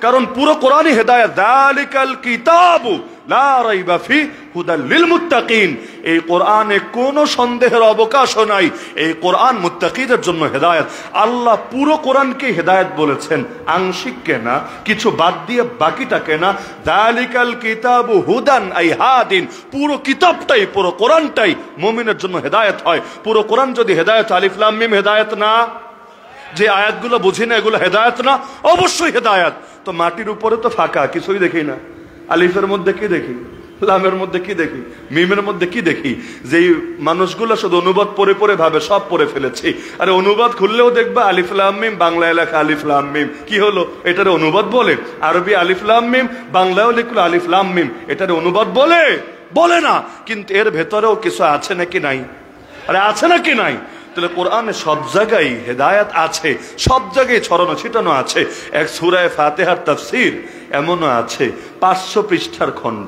কারণ পুরো কোরআনই হেদায়েত। যালিকাল কিতাবু লা রাইবা ফি হুদাল লিল মুত্তাকিন, এই কোরআনে কোনো সন্দেহের অবকাশও নাই, এই কোরআন মুত্তাকিদের জন্য হেদায়েত। আল্লাহ পুরো কোরআনকে হেদায়েত বলেছেন, আংশিককে না, কিছু বাদ দিয়ে বাকিটাকে না। যালিকাল কিতাবু হুদান আই হাদিন, পুরো কিতাবটাই, পুরো কোরআনটাই মুমিনের জন্য হেদায়েত হয়। পুরো কোরআন যদি হেদায়েত, আলিফ লাম মিম হেদায়েত না? যে আয়াতগুলো বুঝি না এগুলো হেদায়েত না? অবশ্যই হেদায়েত। তো মাটির উপরে তো ফাঁকা, কিছুই দেখি না। আলিফের মধ্যে কি দেখি, লামের মধ্যে কি দেখি, মিমের মধ্যে কি দেখি? যেই মানুষগুলো শুধু অনুবাদ পড়ে পড়ে ভাবে সব পড়ে ফেলেছি। আরে অনুবাদ খুললেও দেখবা আলিফ লাম মিম, বাংলায় লেখা আলিফ লাম মিম, কি হলো? এটার অনুবাদ বলে? আরবি আলিফ লাম মিম, বাংলায়ও লিখলো আলিফ লাম মিম, এটার অনুবাদ বলে না। কিন্তু এর ভেতরেও কিছু আছে নাকি নাই? আরে আছে নাকি নাই? তাহলে কোরআনে সব জায়গায় হেদায়েত আছে, সব জায়গায় ছড়ানো ছিটানো আছে। এক সূরা ফাতিহার তাফসীর এমনও আছে 500 পৃষ্ঠার খণ্ড।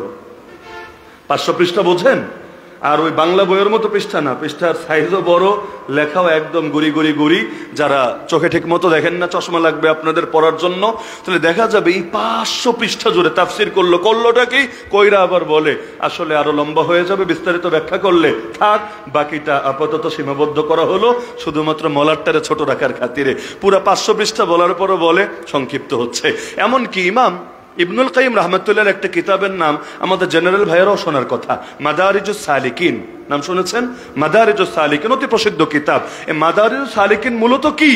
500 পৃষ্ঠা বোঝেন? আর ওই বাংলা বইয়ের মতো পৃষ্ঠা না, পৃষ্ঠার সাইজও বড়, লেখাও একদম গুড়ি। যারা চোখে ঠিক মতো দেখেন না, চশমা লাগবে আপনাদের পড়ার জন্য, তাহলে দেখা যাবে এই 500 পৃষ্ঠা জুড়ে তাফসীর করলোটা কি কইরা আবার বলে আসলে আরো লম্বা হয়ে যাবে বিস্তারিত ব্যাখ্যা করলে, থাক বাকিটা আপাতত সীমাবদ্ধ করা হলো শুধুমাত্র মলারটারে ছোট রাখার খাতিরে। পুরা 500 পৃষ্ঠা বলার পরও বলে সংক্ষিপ্ত হচ্ছে। এমনকি ইমাম ইবনুল কাইয়িম রাহমাতুল্লাহ একটা কিতাবের নাম আমাদের জেনারেল ভাইয়েরাও শোনার কথা, মাদারিজুস সালিকিন। নাম শুনেছেন? মাদারিজুস সালিকিন অতি প্রসিদ্ধ কিতাব। এই মাদারিজুস সালিকিন মূলত কি?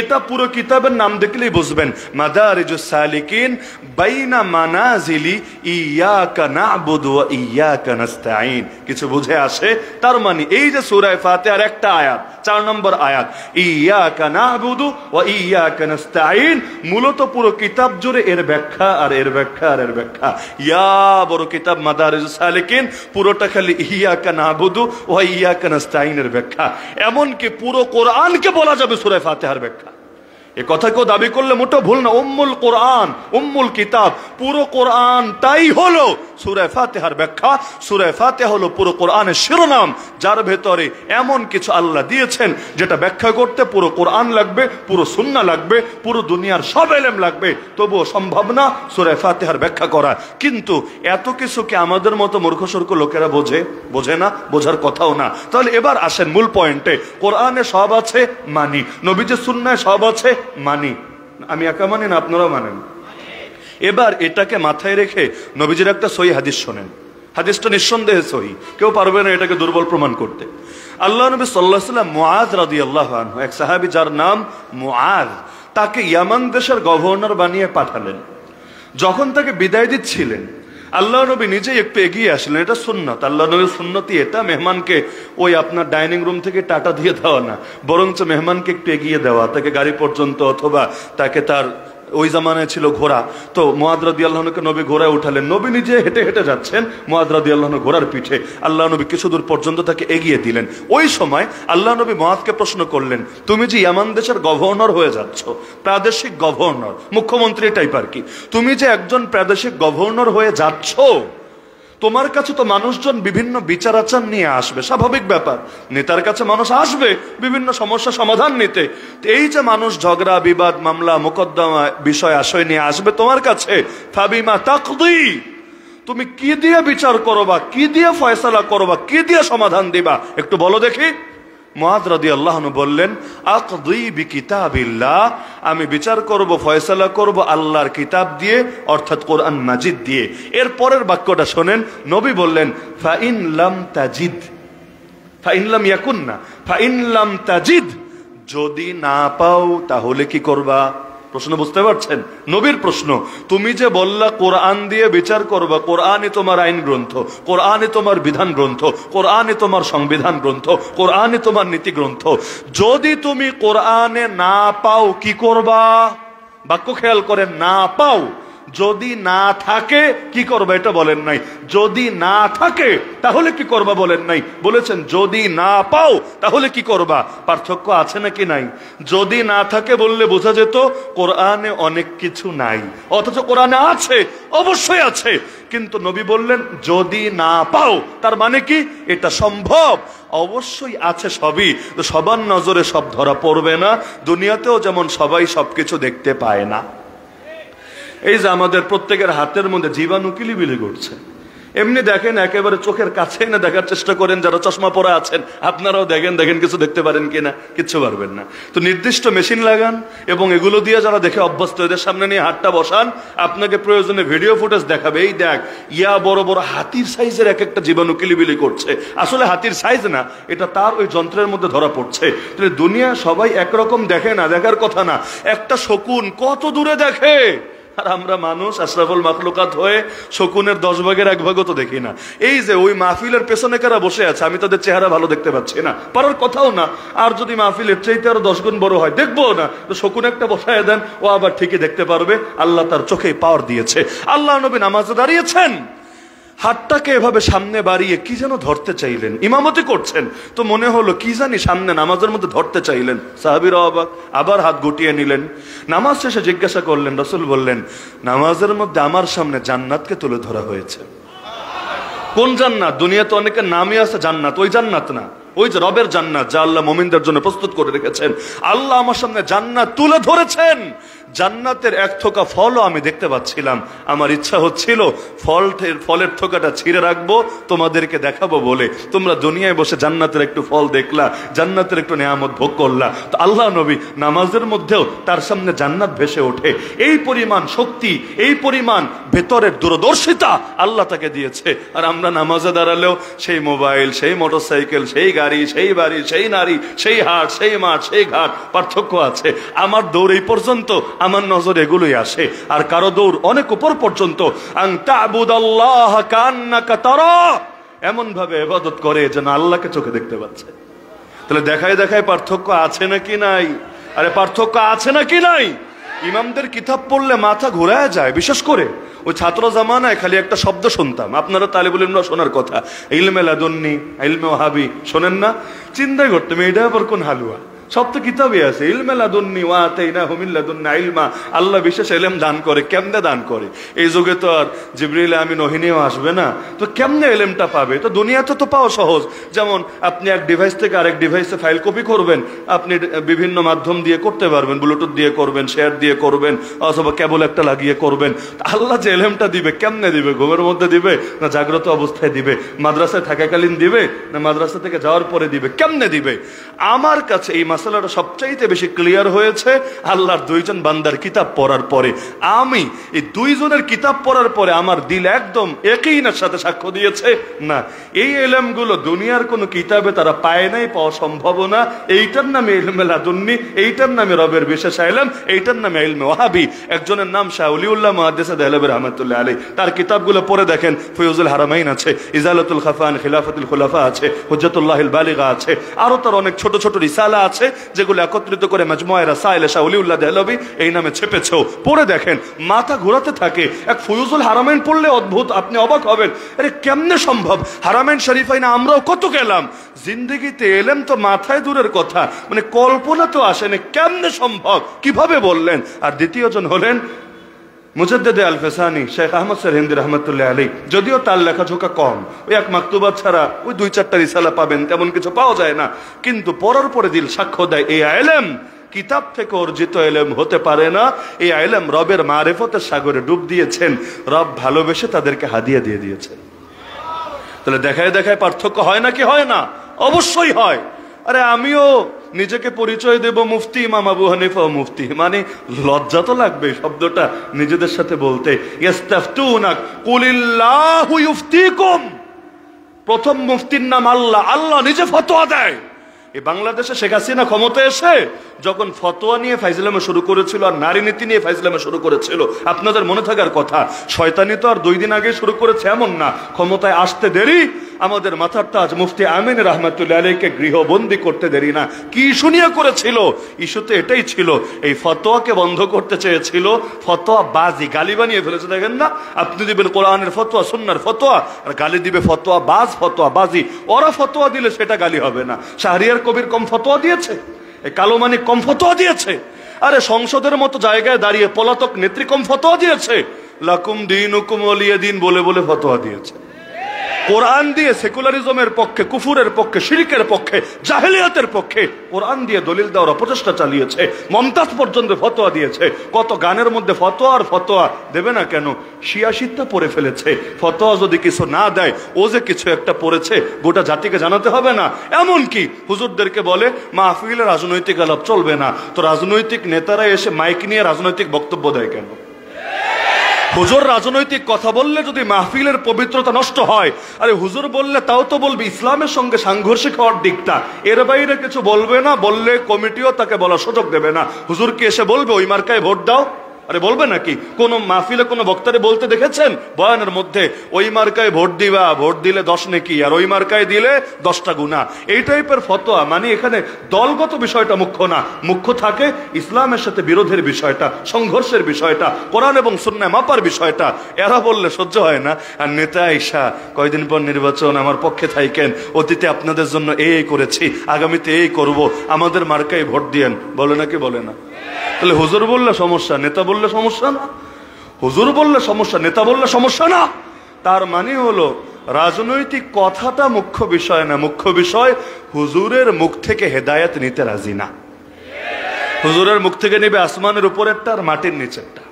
এটা পুরো কিতাবের নাম দেখলেই বুঝবেন। মাদারিজুস সালিকিন বাইনা মানাজিলি ইয়াকা না'বুদু ওয়া ইয়াকা নাস্তাঈন। কিছু বুঝে আসে? তার মানে এই যে সূরা ফাতিহার একটা আয়াত, 4 নম্বর আয়াত, ইয়াকা না'বুদু ওয়া ইয়াকা নাস্তাঈন, মূলত পুরো কিতাব জুড়ে এর ব্যাখ্যা আর এর ব্যাখ্যা আর এর ব্যাখ্যা। ইয়া বড় কিতাব মাদারিজুস সালিকিন, পুরোটা খালি ইয়াকা না'বুদু ওয়া ইয়াকা নাস্তাঈনের ব্যাখ্যা। এমনকি পুরো কোরআনকে বলা যাবে সূরা ফাতিহার ব্যাখ্যা। এ কথা কেউ দাবি করলে মোটেও ভুল না। উম্মুল কোরআন, উম্মুল কিতাব, পুরো কোরআনটাই হলো সূরা ফাতিহার ব্যাখ্যা। সূরা ফাতিহা হলো পুরো কোরআনের শিরোনাম, যার ভেতরে এমন কিছু আল্লাহ দিয়েছেন যেটা ব্যাখ্যা করতে পুরো কোরআন লাগবে, পুরো সুন্নাহ লাগবে, পুরো দুনিয়ার সব ইলম লাগবে, তবুও সম্ভব না সূরা ফাতিহার ব্যাখ্যা করা। কিন্তু এত কিছুকে আমাদের মতো মূর্খসূর্খ লোকেরা বোঝে না, বোঝার কথাও না। তাহলে এবার আসেন মূল পয়েন্টে। কোরআনে সব আছে মানি, নবীজির সুন্নাহে সব আছে মানি। আমি একা মানি না, আপনারাও মানেন। এবার এটাকে মাথায় রেখে নবীজির একটা সহি হাদিস শোনেন। হাদিসটা নিঃসন্দেহে সহি, কেউ পারবে না এটাকে দুর্বল প্রমাণ করতে। আল্লাহ নবী সাল্লাল্লাহু আলাইহি ওয়াসাল্লাম মুআয রাদিয়াল্লাহু আনহু, এক সাহাবী যার নাম মুআয, তাকে ইয়ামান দেশের গভর্নর বানিয়ে পাঠালেন। যখন তাকে বিদায় দিচ্ছিলেন, আল্লাহ নবী নিজেই একটু এগিয়ে আসলেন। এটা সুন্নত, আল্লাহ নবীর সুন্নতি এটা, মেহমানকে ওই আপনার ডাইনিং রুম থেকে টাটা দিয়ে দেওয়া না, বরঞ্চ মেহমানকে একটু এগিয়ে দেওয়া, তাকে গাড়ি পর্যন্ত, অথবা তাকে তার ওই জামানায় ছিল ঘোড়া, তো মুআয রাদিয়াল্লাহু আনহুকে নবী ঘোড়ায় উঠালেন। নবী নিজে হেঁটে হেঁটে যাচ্ছেন, মুআয রাদিয়াল্লাহু আনহু ঘোড়ার পিঠে, আল্লাহ নবী কিছু দূর পর্যন্ত তাকে এগিয়ে দিলেন। ওই সময় আল্লাহ নবী মুআযকে প্রশ্ন করলেন, তুমি যে ইয়ামান দেশের গভর্নর হয়ে যাচ্ছ, প্রাদেশিক গভর্নর, মুখ্যমন্ত্রী টাইপ আর কি, তুমি যে একজন প্রাদেশিক গভর্নর হয়ে যাচ্ছ, তোমার কাছে তো মানুষজন বিভিন্ন বিচার আচার নিয়ে আসবে, স্বাভাবিক ব্যাপার। নেতার কাছে মানুষ আসবে বিভিন্ন সমস্যা সমাধান নিতে। এই যে মানুষ ঝগড়া বিবাদ মামলা মোকদ্দমা বিষয় আশয় নিয়ে আসবে তোমার কাছে, ফাবিমা তাকদি, তুমি কি দিয়ে বিচার করবা, কি দিয়ে ফয়সালা করবা, কি দিয়ে সমাধান দিবা, একটু বলো দেখি। মুআয রাদিয়াল্লাহু আনহু বললেন, আকদি বিকিতাবিল্লাহ, আমি বিচার করব, ফয়সালা করব আল্লাহর কিতাব দিয়ে, অর্থাৎ কোরআন মাজিদ দিয়ে। এর পরের বাক্যটা শোনেন, নবী বললেন, ফাইন লাম তাজিদ, ফাইন লাম ইয়াকুন না, ফাইন লাম তাজিদ, যদি না পাও তাহলে কি করবা? প্রশ্ন বুঝতে পারছেন? নবীর প্রশ্ন। তুমি যে বললা কোরআন দিয়ে বিচার করবা, কোরআনই তোমার আইন গ্রন্থ, কোরআনই তোমার বিধান গ্রন্থ, কোরআনই তোমার সংবিধান গ্রন্থ, কোরআনই তোমার নীতি গ্রন্থ। যদি তুমি কোরআনে না পাও কি করবা? বাক্য খেয়াল করেন, না পাও, যদি না থাকে কি করবা এটা বলেন নাই। যদি না থাকে তাহলে কি করবা বলেন নাই, বলেছেন যদি না পাও তাহলে কি করবা। পার্থক্য আছে নাকি নাই? যদি না থাকে বললে বোঝা যেত কোরআনে অনেক কিছু নাই, অথচ কোরআনে আছে, অবশ্যই আছে। কিন্তু নবী বললেন যদি না পাও, তার মানে কি এটা সম্ভব, অবশ্যই আছে সবই, তো সবার নজরে সব ধরা পড়বে না। দুনিয়াতেও যেমন সবাই সবকিছু দেখতে পায় না। এই যে আমাদের প্রত্যেকের হাতের মধ্যে জীবাণু কিলিবিলি করছে, এমনি দেখেন একেবারে চোখের কাছে না দেখার চেষ্টা করেন, যারা চশমা পরা আছেন আপনারাও দেখেন, দেখেন কিছু দেখতে পারেন কিনা, কিচ্ছু পারবেন না। তো নির্দিষ্ট মেশিন লাগান এবং এগুলো দিয়ে যারা দেখে অভ্যস্ত, এদের সামনে নিয়ে হাতটা বসান, আপনাকে প্রয়োজনে ভিডিও ফুটেজ দেখাবে, এই দেখ ইয়া বড় বড় হাতির সাইজের এক একটা জীবাণু কিলিবিলি করছে। আসলে হাতির সাইজ না, এটা তার ওই যন্ত্রের মধ্যে ধরা পড়ছে। তাহলে দুনিয়া সবাই একরকম দেখে না, দেখার কথা না। একটা শকুন কত দূরে দেখে, আর আমরা মানুষ আশরাফুল মাখলুকাত হয়ে শকুনের 10 ভাগের 1 ভাগও তো দেখি না। এই যে ওই মাহফিলের পেছনে কারা বসে আছে, আমি তাদের চেহারা ভালো দেখতে পাচ্ছি না, পারার কথাও না। আর যদি মাহফিলের চাইতে আরো 10 গুণ বড় হয় দেখবো না, তো শকুন একটা বসায় দেন, ও আবার ঠিকই দেখতে পারবে। আল্লাহ তার চোখে পাওয়ার দিয়েছে। আল্লাহ নবী নামাজে দাঁড়িয়েছেন, হাতটাকে এভাবে সামনে বাড়িয়ে কি যেন ধরতে চাইলেন, ইমামতি করছেন, তো মনে হলো কি জানি সামনে নামাজের মধ্যে ধরতে চাইলেন। সাহাবীরা অবাক, আবার হাত গুটিয়ে নিলেন। নামাজ শেষে জিজ্ঞাসা করলেন, রাসূল বললেন, নামাজের মধ্যে আমার সামনে জান্নাতকে তুলে ধরা হয়েছে। কোন জান্নাত? দুনিয়াতে অনেকের নামই আছে জান্নাত, ওই জান্নাত না, ওই যে রবের জান্নাত যা আল্লাহ মুমিনদের জন্য প্রস্তুত করে রেখেছেন। আল্লাহ আমার সামনে জান্নাত তুলে ধরেছেন। জান্নাতের এক থোকা ফলও আমি দেখতে পাচ্ছিলাম। আমার ইচ্ছা হচ্ছিল ফলের থোকাটা ছিঁড়ে রাখবো, তোমাদেরকে দেখাবো বলে। তোমরা দুনিয়ায় বসে জান্নাতের একটু ফল দেখলা, জান্নাতের একটু নেয়ামত ভোগ করলা। তো আল্লাহ নবী নামাজের মধ্যেও তার সামনে জান্নাত ভেসে ওঠে। এই পরিমাণ শক্তি, এই পরিমাণ ভেতরের দূরদর্শিতা আল্লাহ তাকে দিয়েছে। আর আমরা নামাজে দাঁড়ালেও সেই মোবাইল, সেই মোটরসাইকেল, সেই গাড়ি, সেই বাড়ি, সেই নারী, সেই হাট, সেই মাঠ, সেই ঘাট। পার্থক্য আছে। আমার দৌড় এই পর্যন্ত, আমার নজর এগুলোই আসে। আর কারো দৌড় অনেক উপর পর্যন্ত, আন তা'বুদাল্লাহ কান্নাকা তারা, এমন ভাবে ইবাদত করে যেন আল্লাহকে চোখে দেখতে পাচ্ছে। তাহলে দেখায় দেখায় পার্থক্য আছে নাকি নাই? আরে পার্থক্য আছে নাকি নাই? ইমামদের কিতাব পড়লে মাথা ঘুরায় যায়। বিশেষ করে ওই ছাত্র জামানায় খালি একটা শব্দ শুনতাম, আপনারা তালিবুল ইলম শোনার কথা, ইলমে লাদুন্নি, ইলমে ওয়াহাবি, শোনেন না? চিন্তাই করতাম এটা আবার কোন হালুয়া। সব তো কিতাবে আছে, ইলমে লাদুন্নি ওয়া আতাইনাহু মিন লাদুন্না ইলমা। আল্লাহ বিশেষ ইলম দান করে। কেমনে দান করে? এই যুগে তো আর জিবরিল আমিন ওহিনিও আসবে না, তো কেমনে ইলমটা পাবে? তো দুনিয়াতে তো পাওয়া সহজ। যেমন আপনি এক ডিভাইস থেকে আরেক ডিভাইসে ফাইল কপি করবেন, আপনি বিভিন্ন মাধ্যম দিয়ে করতে পারবেন, ব্লুটুথ দিয়ে করবেন, শেয়ার দিয়ে করবেন, অথবা কেবল একটা লাগিয়ে করবেন। আল্লাহ যে ইলমটা দিবে কেমনে দিবে? ঘুমের মধ্যে দিবে না জাগ্রত অবস্থায় দিবে? মাদ্রাসায় থাকাকালীন দিবে না মাদ্রাসা থেকে যাওয়ার পরে দিবে? কেমনে দিবে? আমার কাছে এই মাসালাটা সবচাইতে বেশি ক্লিয়ার হয়েছে আল্লাহর দুইজন বান্দার কিতাব পড়ার পরে। আমি এই দুইজনের কিতাব পড়ার পরে আমার দিল একদম ইয়াকিনের সাথে সাক্ষ্য দিয়েছে, না এই ইলমগুলো দুনিয়ার কোনো কিতাবে তারা পায় নাই, পাওয়া সম্ভব না। এইটার নামে ইলমে লাদুন্নি, এইটার নামে রবের বিশেষ ইলম, এইটার নামে ইলমে ওয়াহাবি। একজনের নাম শাহ ওলিউল্লাহ মুহাদ্দিস দেহলভী রাহমাতুল্লাহ আলাইহি। তার কিতাবগুলো পড়ে দেখেন, ফয়জুল হারামাইন আছে, ইজালাতুল খাফান, খিলাফাতুল খুলাফা আছে, হুজ্জাতুল্লাহিল বালিগা আছে, আরো তার অনেক ছোট ছোট রিসালা আছে যেগুলো একত্রিত করে মাজমুআয়ে রাসাইল শাহ ওলিউল্লাহ দেহলভী এই নামে ছেপেছেও। পড়ে দেখেন, মাথা ঘোরাতে থাকে। এক ফয়জুল হারামাইন পড়লে অদ্ভুত, আপনি অবাক হবেন, আরে কেমনে সম্ভব? হারামাইন শরীফাইনে আমরাও কত গেলাম, জিন্দেগিতে এলেম তো মাথায় দূরের কথা, মানে কল্পনা তো আসেনি, কেমনে সম্ভব, কিভাবে বললেন? আর দ্বিতীয়জন হলেন মুজাদ্দিদ আল-ফিসানি, শেখ আহমদ সিরহিন্দি রহমতুল্লাহ আলাইহি। যদিও তার লেখাঝোকা কম, ওই এক মাকতুবাত ছাড়া ওই 2-4টা রিসালা পাবেন, তেমন কিছু পাওয়া যায় না। কিন্তু পড়ার পরে দিল সাক্ষ্য দেয়, এই ইলম কিতাব থেকে অর্জিত ইলম হতে পারে না। এই ইলম রবের মারিফতের সাগরে ডুব দিয়েছেন, রব ভালোবেসে তাদেরকে হাদিয়া দিয়ে দিয়েছেন। তাহলে দেখায় দেখায় পার্থক্য হয় নাকি হয় না? অবশ্যই হয়। আরে আমিও নিজেকে পরিচয় দেব মুফতি ইমাম আবু হানিফা মুফতি, মানে লজ্জা তো লাগবে শব্দটা নিজেদের সাথে বলতে। ইস্তাফতুনাক কুলিল্লাহু ইফতিকুম, প্রথম মুফতির নাম আল্লাহ, আল্লাহ নিজে ফতোয়া দেয়। এই বাংলাদেশে শেখ হাসিনা ক্ষমতায় এসে যখন ফতোয়া নিয়ে ফাইজলামে শুরু করেছিল আর নারী নীতি নিয়ে ফাইজলামে শুরু করেছিল, আপনাদের মনে থাকার কথা, শয়তানি তো আর 2 দিন আগে শুরু করেছে এমন না, ক্ষমতায় আসতে দেরি। আমাদের মাথার তাজ মুফতি আমিন রহমতুল্লাহ আলাইহিকে গৃহবন্দী করতে দেরি না। কি শুনিয়া করেছিল? ইস্যুতে এটাই ছিল, এই ফতোয়াকে বন্ধ করতে চেয়েছিল, ফতোয়া বাজি, গালি বানিয়ে ফেলেছে। দেখেন না, আপনি দিবেন কোরআনের ফতোয়া, সুন্নাহর ফতোয়া, আর গালি দিবে ফতোয়া বাজ, ফতোয়া বাজি। ওরা ফতোয়া দিলে সেটা গালি হবে না। শাহরিয়ার কবির কম ফতোয়া দিয়েছে, এই কালো মানিক কম ফতোয়া দিয়েছে, আরে সংসদের মতো জায়গায় দাঁড়িয়ে পলাতক নেত্রী কম ফতোয়া দিয়েছে, লাকুম দীনুকুম ওয়ালিয়া দিন বলে বলে ফতোয়া দিয়েছে। কোরআন দিয়ে সেকুলারিজমের পক্ষে, কুফুরের পক্ষে, শিরকের পক্ষে, জাহেলিয়াতের পক্ষে কোরআন দিয়ে দলিল দেওয়ার প্রচেষ্টা চালিয়েছে। মমতাজ পর্যন্ত ফতোয়া দিয়েছে। কত গানের মধ্যে ফতোয়া আর ফতোয়া দেবে না কেন? শিয়াশিত্তা পড়ে ফেলেছে। ফতোয়া যদি কিছু না দেয়, ও যে কিছু একটা পড়েছে গোটা জাতিকে জানাতে হবে না। এমন কি হুজুরদেরকে বলে মাহফিলে রাজনৈতিক আলাপ চলবে না, তো রাজনৈতিক নেতারা এসে মাইক নিয়ে রাজনৈতিক বক্তব্য দেয় কেন? হুজুর রাজনৈতিক কথা বললে যদি মাহফিলের পবিত্রতা নষ্ট হয়, আরে হুজুর বললে তাও তো বলবে ইসলামের সঙ্গে সাংঘর্ষিক হওয়ার দিকটা, এর বাইরে কিছু বলবে না। বললে কমিটিও তাকে বলার সুযোগ দেবে না। হুজুর কি এসে বলবে ওই মার্কায় ভোট দাও? আরে বলবে নাকি? কোন মাহফিলে কোন বক্তারে বলতে দেখেছেন বয়ানের মধ্যে ওই মার্কায় ভোট দিবা, ভোট দিলে 10 নেকি, আর ওই মার্কায় দিলে 10টা গুনাহ? এই টাইপের ফতোয়া। মানে এখানে দলগত বিষয়টা মুখ্য না, মুখ্য থাকে ইসলামের সাথে বিরোধের বিষয়টা, সংঘর্ষের বিষয়টা, কোরআন এবং সুন্নাহ মাপার বিষয়টা। এরা বললে সহ্য হয় না। আর নেতা আইসা কয়দিন পর নির্বাচন, আমার পক্ষে থাইকেন, অতীতে আপনাদের জন্য এই করেছি, আগামীতে এই করব, আমাদের মার্কায় ভোট দিয়েন, বলে নাকি বলে না? তাহলে হুজুর বললে সমস্যা, নেতা বললে সমস্যা না? হুজুর বললে সমস্যা, নেতা বললে সমস্যা না? তার মানে হলো রাজনৈতিক কথাটা মুখ্য বিষয় না, মুখ্য বিষয় হুজুরের মুখ থেকে হেদায়েত নিতে রাজি না। হুজুরের মুখ থেকে নেবে আসমানের উপরেরটা আর মাটির নিচেরটা,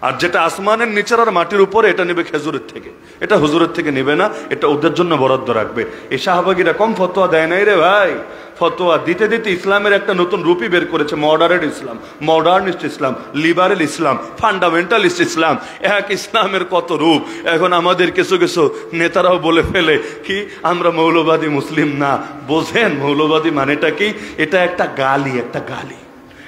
আর যেটা আসমানের নিচের আর মাটির উপরে এটা নেবে খেজুরের থেকে, এটা হুজুরের থেকে নেবে না, এটা ওদের জন্য বরাদ্দ রাখবে। এই শাহবাগীরা কম ফতোয়া দেয় নাই রে ভাই। ফতোয়া দিতে দিতে ইসলামের একটা নতুন রূপই বের করেছে, মডারেট ইসলাম, মডার্নিস্ট ইসলাম, লিবারেল ইসলাম, ফান্ডামেন্টালিস্ট ইসলাম। এক ইসলামের কত রূপ। এখন আমাদের কিছু কিছু নেতারাও বলে ফেলে কি আমরা মৌলবাদী মুসলিম না। বোঝেন মৌলবাদী মানেটা কি? এটা একটা গালি, একটা গালি।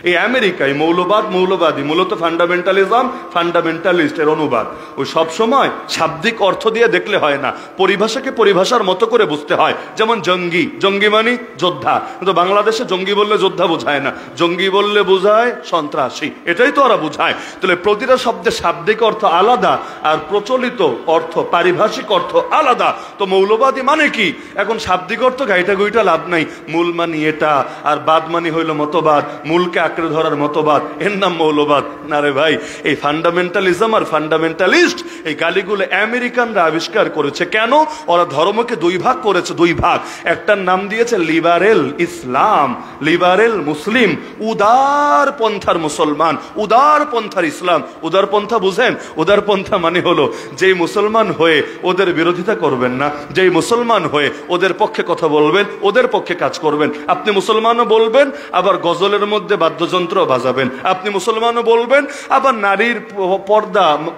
এই আমেরিকায় মৌলবাদ, মৌলবাদী মূলত ফান্ডামেন্টালিজম, ফান্ডামেন্টালিস্ট এর অনুবাদ। ওই সবসময় শাব্দিক অর্থ দিয়ে দেখলে হয় না, পরিভাষাকে পরিভাষার মতো করে বুঝতে হয়। যেমন জঙ্গি, জঙ্গি মানে যোদ্ধা, কিন্তু বাংলাদেশে জঙ্গি বললে যোদ্ধা বোঝায় না, জঙ্গি বললে বোঝায় সন্ত্রাসী, এটাই তো ওরা বোঝায়। তাহলে প্রতিটা শব্দের শাব্দিক অর্থ আলাদা আর প্রচলিত অর্থ, পারিভাষিক অর্থ আলাদা। তো মৌলবাদী মানে কি? এখন শাব্দিক অর্থ গাইটা গুইটা লাভ নাই, মূল মানি এটা আর বাদ মানি হইল মতবাদ। মূলকে আঁকড়ে ধরার মতবাদ, এর নাম মৌলবাদ। না রে ভাই, এই ফান্ডামেন্টালিজম আর ফান্ডামেন্টালিস্ট এই গালিগুলো আমেরিকানরা আবিষ্কার করেছে। কেন? ওরা ধর্মকে দুই ভাগ করেছে, দুই ভাগ। একটার নাম দিয়েছে লিবারেল ইসলাম, লিবারেল মুসলিম, উদার পন্থার মুসলমান, উদার পন্থার ইসলাম। উদার পন্থা বুঝেন? উদার পন্থা মানে হলো যেই মুসলমান হয়ে ওদের বিরোধিতা করবেন না, যেই মুসলমান হয়ে ওদের পক্ষে কথা বলবেন, ওদের পক্ষে কাজ করবেন। আপনি মুসলমানও বলবেন, আবার গজলের মধ্যে বাদ্যযন্ত্র বাজাবেন। আপনি মুসলমানও বলবেন, আবার নারীর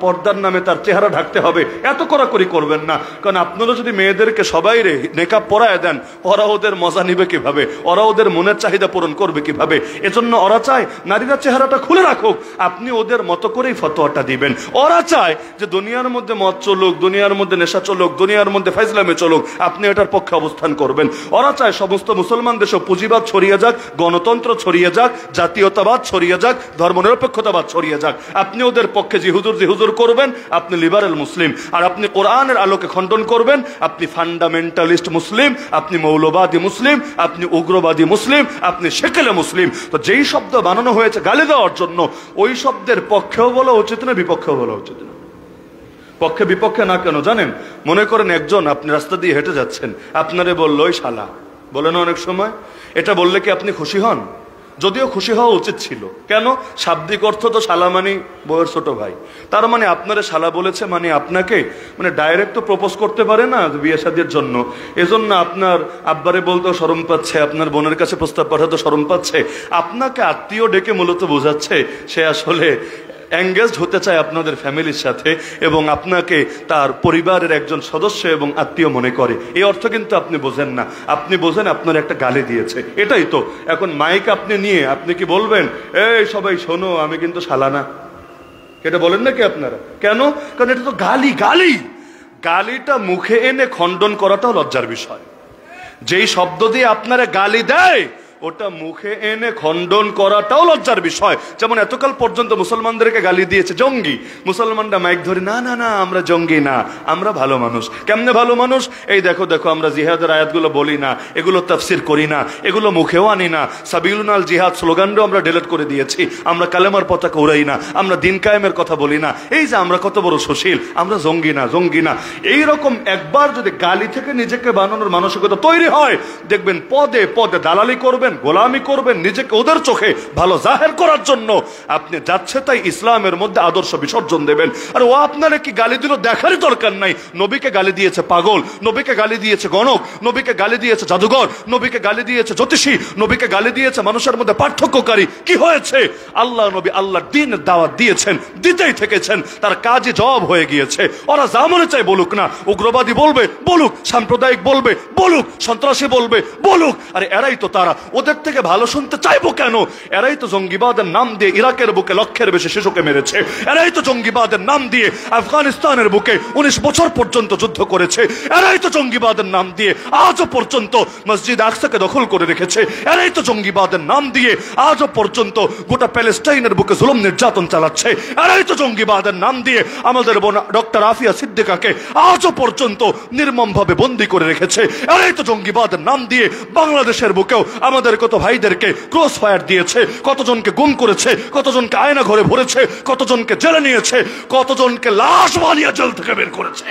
পর্দার নামে তার চেহারা ঢাকতে হবে, এত কড়াকড়ি করবেন না। কারণ আপনারা যদি মেয়েদেরকে সবাই রে নেকাব পরায় দেন, ওরা ওদের মজা নিবে কিভাবে? ওরা ওদের মনের চাহিদা পূরণ করবে কিভাবে? এজন্য ওরা চায় নারীরা চেহারাটা খুলে রাখুক, আপনি ওদের মতো করেই ফতোয়াটা দিবেন। ওরা চায় যে দুনিয়ার মধ্যে মদ চলুক, দুনিয়ার মধ্যে নেশা চলুক, দুনিয়ার মধ্যে ফাইজলামে চলুক, আপনি এটার পক্ষে অবস্থান করবেন। ওরা চায় সমস্ত মুসলমান দেশে পুঁজিবাদ ছড়িয়ে যাক, গণতন্ত্র ছড়িয়ে যাক, জাতীয়তাবাদ ছড়িয়ে যাক, ধর্মনিরপেক্ষতাবাদ ছড়িয়ে যাক, আপনি ওদের পক্ষে জি হুজুর করবেন, আপনি লিবারেল মুসলিম। আর আপনি কোরআনের আলোকে খণ্ডন করবেন, আপনি ফান্ডামেন্টালিস্ট মুসলিম, আপনি মৌলবাদী মুসলিম, আপনি উগ্রবাদী মুসলিম, আপনি সেকেলে মুসলিম। তো যেই শব্দ বানানো হয়েছে গালি দেওয়ার জন্য, ওই শব্দের পক্ষেও বলা উচিত না, বিপক্ষেও বলা উচিত না। পক্ষে বিপক্ষে না কেন জানেন? মনে করেন একজন আপনি রাস্তা দিয়ে হেঁটে যাচ্ছেন, আপনারে বললো ওই শালা, বলে না অনেক সময়? এটা বললে কি আপনি খুশি হন? যদিও খুশি হওয়া উচিত ছিল। কেন? শাব্দিক অর্থ তো শালা মানে বউয়ের ছোট ভাই। তার মানে আপনারে শালা বলেছে মানে আপনাকে মানে ডাইরেক্ট তো প্রপোজ করতে পারে না বিয়ে শাদীর জন্য। এজন্য আপনার আব্বারে বলতেও শরম পাচ্ছে, আপনার বোনের কাছে প্রস্তাব পাঠাতে শরম পাচ্ছে। আপনাকে আত্মীয় ডেকে মূলত বোঝাচ্ছে সে আসলে এঙ্গেজড হতে চায় আপনাদের ফ্যামিলির সাথে, এবং আপনাকে তার পরিবারের একজন সদস্য এবং আত্মীয় মনে করে। এই অর্থ কিন্তু আপনি বোঝেন না। আপনি বোঝেন আপনার একটা গালি দিয়েছে, এটাই তো। এখন মাইক আপনি নিয়ে আপনি কি বলবেন, এই সবাই শোনো আমি কিন্তু শালা না? এটা বলেন নাকি আপনারা? কেন? কারণ এটা তো গালি। গালিটা মুখে এনে খণ্ডন করাটাও লজ্জার বিষয়। যেই শব্দ দিয়ে আপনারা গালি দেয়, ওটা মুখে এনে খণ্ডন করাটাও লজ্জার বিষয়। যেমন এতকাল পর্যন্ত মুসলমানদেরকে গালি দিয়েছে জঙ্গি, মুসলমানরা মাইক ধরে না না না আমরা জঙ্গি না, আমরা ভালো মানুষ। কেমনে ভালো মানুষ? এই দেখো দেখো, আমরা জিহাদের আয়াতগুলো বলি না, এগুলো তাফসির করি না, এগুলো মুখেও আনি না, সাবিলুনাল জিহাদ স্লোগানটাও আমরা ডিলিট করে দিয়েছি, আমরা কালেমার পতাকা উড়াই না, আমরা দিন কায়েমের কথা বলি না। এই যে আমরা কত বড় সুশীল, আমরা জঙ্গি না। এইরকম একবার যদি গালি থেকে নিজেকে বানানোর মানসিকতা তৈরি হয়, দেখবেন পদে পদে দালালি করবেন, গোলামি করবেন, নিজেকে ওদের চোখে ভালো জাহের করার জন্য আপনি যাচ্ছে তাই ইসলামের মধ্যে আদর্শ বিসর্জন দেবেন। আর ও আপনারা কি গালি দিল দেখারই দরকার নাই। নবীকে গালি দিয়েছে পাগল, নবীকে গালি দিয়েছে গণক, নবীকে গালি দিয়েছে জাদুঘর, নবীকে গালি দিয়েছে জ্যোতিষী, নবীকে গালি দিয়েছে মানুষের মধ্যে পার্থক্যকারী। কি হয়েছে? আল্লাহ নবী আল্লাহর দ্বীনের দাওয়াত দিয়েছেন, দিতেই থেকেছেন, তার কাজে জবাব হয়ে গিয়েছে। ওরা যা মনে চায় বলুক না, উগ্রবাদী বলবে বলুক, সাম্প্রদায়িক বলবে বলুক, সন্ত্রাসী বলবে বলুক। আরে এরাই তো তারা, ওদের থেকে ভালো শুনতে চাইবো কেন? এরাই তো জঙ্গিবাদের নাম দিয়ে ইরাকের বুকে লক্ষের বেশি শিশুকে মেরেছে। এরাই তো জঙ্গিবাদের নাম দিয়ে আফগানিস্তানের বুকে 19 বছর পর্যন্ত যুদ্ধ করেছে। এরাই তো জঙ্গিবাদের নাম দিয়ে আজও পর্যন্ত মসজিদ আকসাকে দখল করে রেখেছে। এরাই তো জঙ্গিবাদের নাম দিয়ে আজও পর্যন্ত গোটা প্যালেস্টাইনের বুকে জুলুম নির্যাতন চালাচ্ছে। এরাই তো জঙ্গিবাদের নাম দিয়ে আমাদের বোন ডক্টর আফিয়া সিদ্দিকাকে আজও পর্যন্ত নির্মমভাবে বন্দী করে রেখেছে। এরাই তো জঙ্গিবাদের নাম দিয়ে বাংলাদেশের বুকেও আমাদের কত ভাইদেরকে ক্রস ফায়ার দিয়েছে, কতজনকে গুম করেছে, কতজনকে আয়না ঘরে ভরেছে, কতজনকে জেলে নিয়েছে, কতজনকে লাশ বানিয়ে জেল থেকে বের করেছে।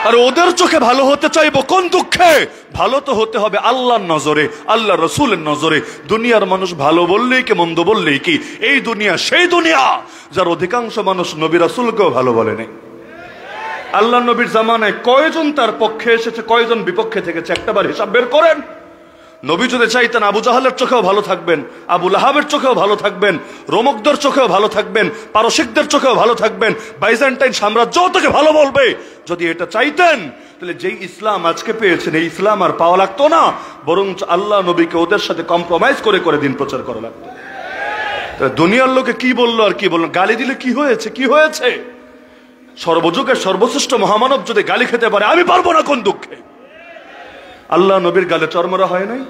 আর ওদের চোখে ভালো হতে চাইবো কোন দুঃখে? ভালো তো হতে হবে আল্লাহর নজরে, আল্লাহ রসুলের নজরে। দুনিয়ার মানুষ ভালো বললেই কি মন্দ বললেই কি? এই দুনিয়া সেই দুনিয়া যার অধিকাংশ মানুষ নবী রাসূলকেও ভালো বলে নাই। আল্লাহ নবীর জামানায় কয়জন তার পক্ষে এসেছে, কয়জন বিপক্ষে থেকেছে, একটাবার হিসাব বের করেন। নবী যদি চাইতেন আবু জাহালের চোখেও ভালো থাকবেন, আবু লাহাবের চোখেও ভালো থাকবেন, রোমকদের চোখেও ভালো থাকবেন, পারসিকদের চোখেও ভালো থাকবেন, বাইজেন্টাইন সাম্রাজ্য তাকে ভালো বলবে। যদি এটা চাইতেন তাহলে যেই ইসলাম আজকে পেয়েছেন এই ইসলাম আর পাওয়া লাগতো না, বরং আল্লাহ নবীকে ওদের সাথে কম্প্রোমাইজ করে করে দিন প্রচার করা লাগতো। দুনিয়ার লোকে কি বললো আর কি বললো, গালি দিলে কি হয়েছে? কি হয়েছে? সর্বযুগের সর্বশ্রেষ্ঠ মহামানব যদি গালি খেতে পারে, আমি পারবো না কোন দুঃখে? আল্লাহ নবীর গালে চড় মারা হয় নাই?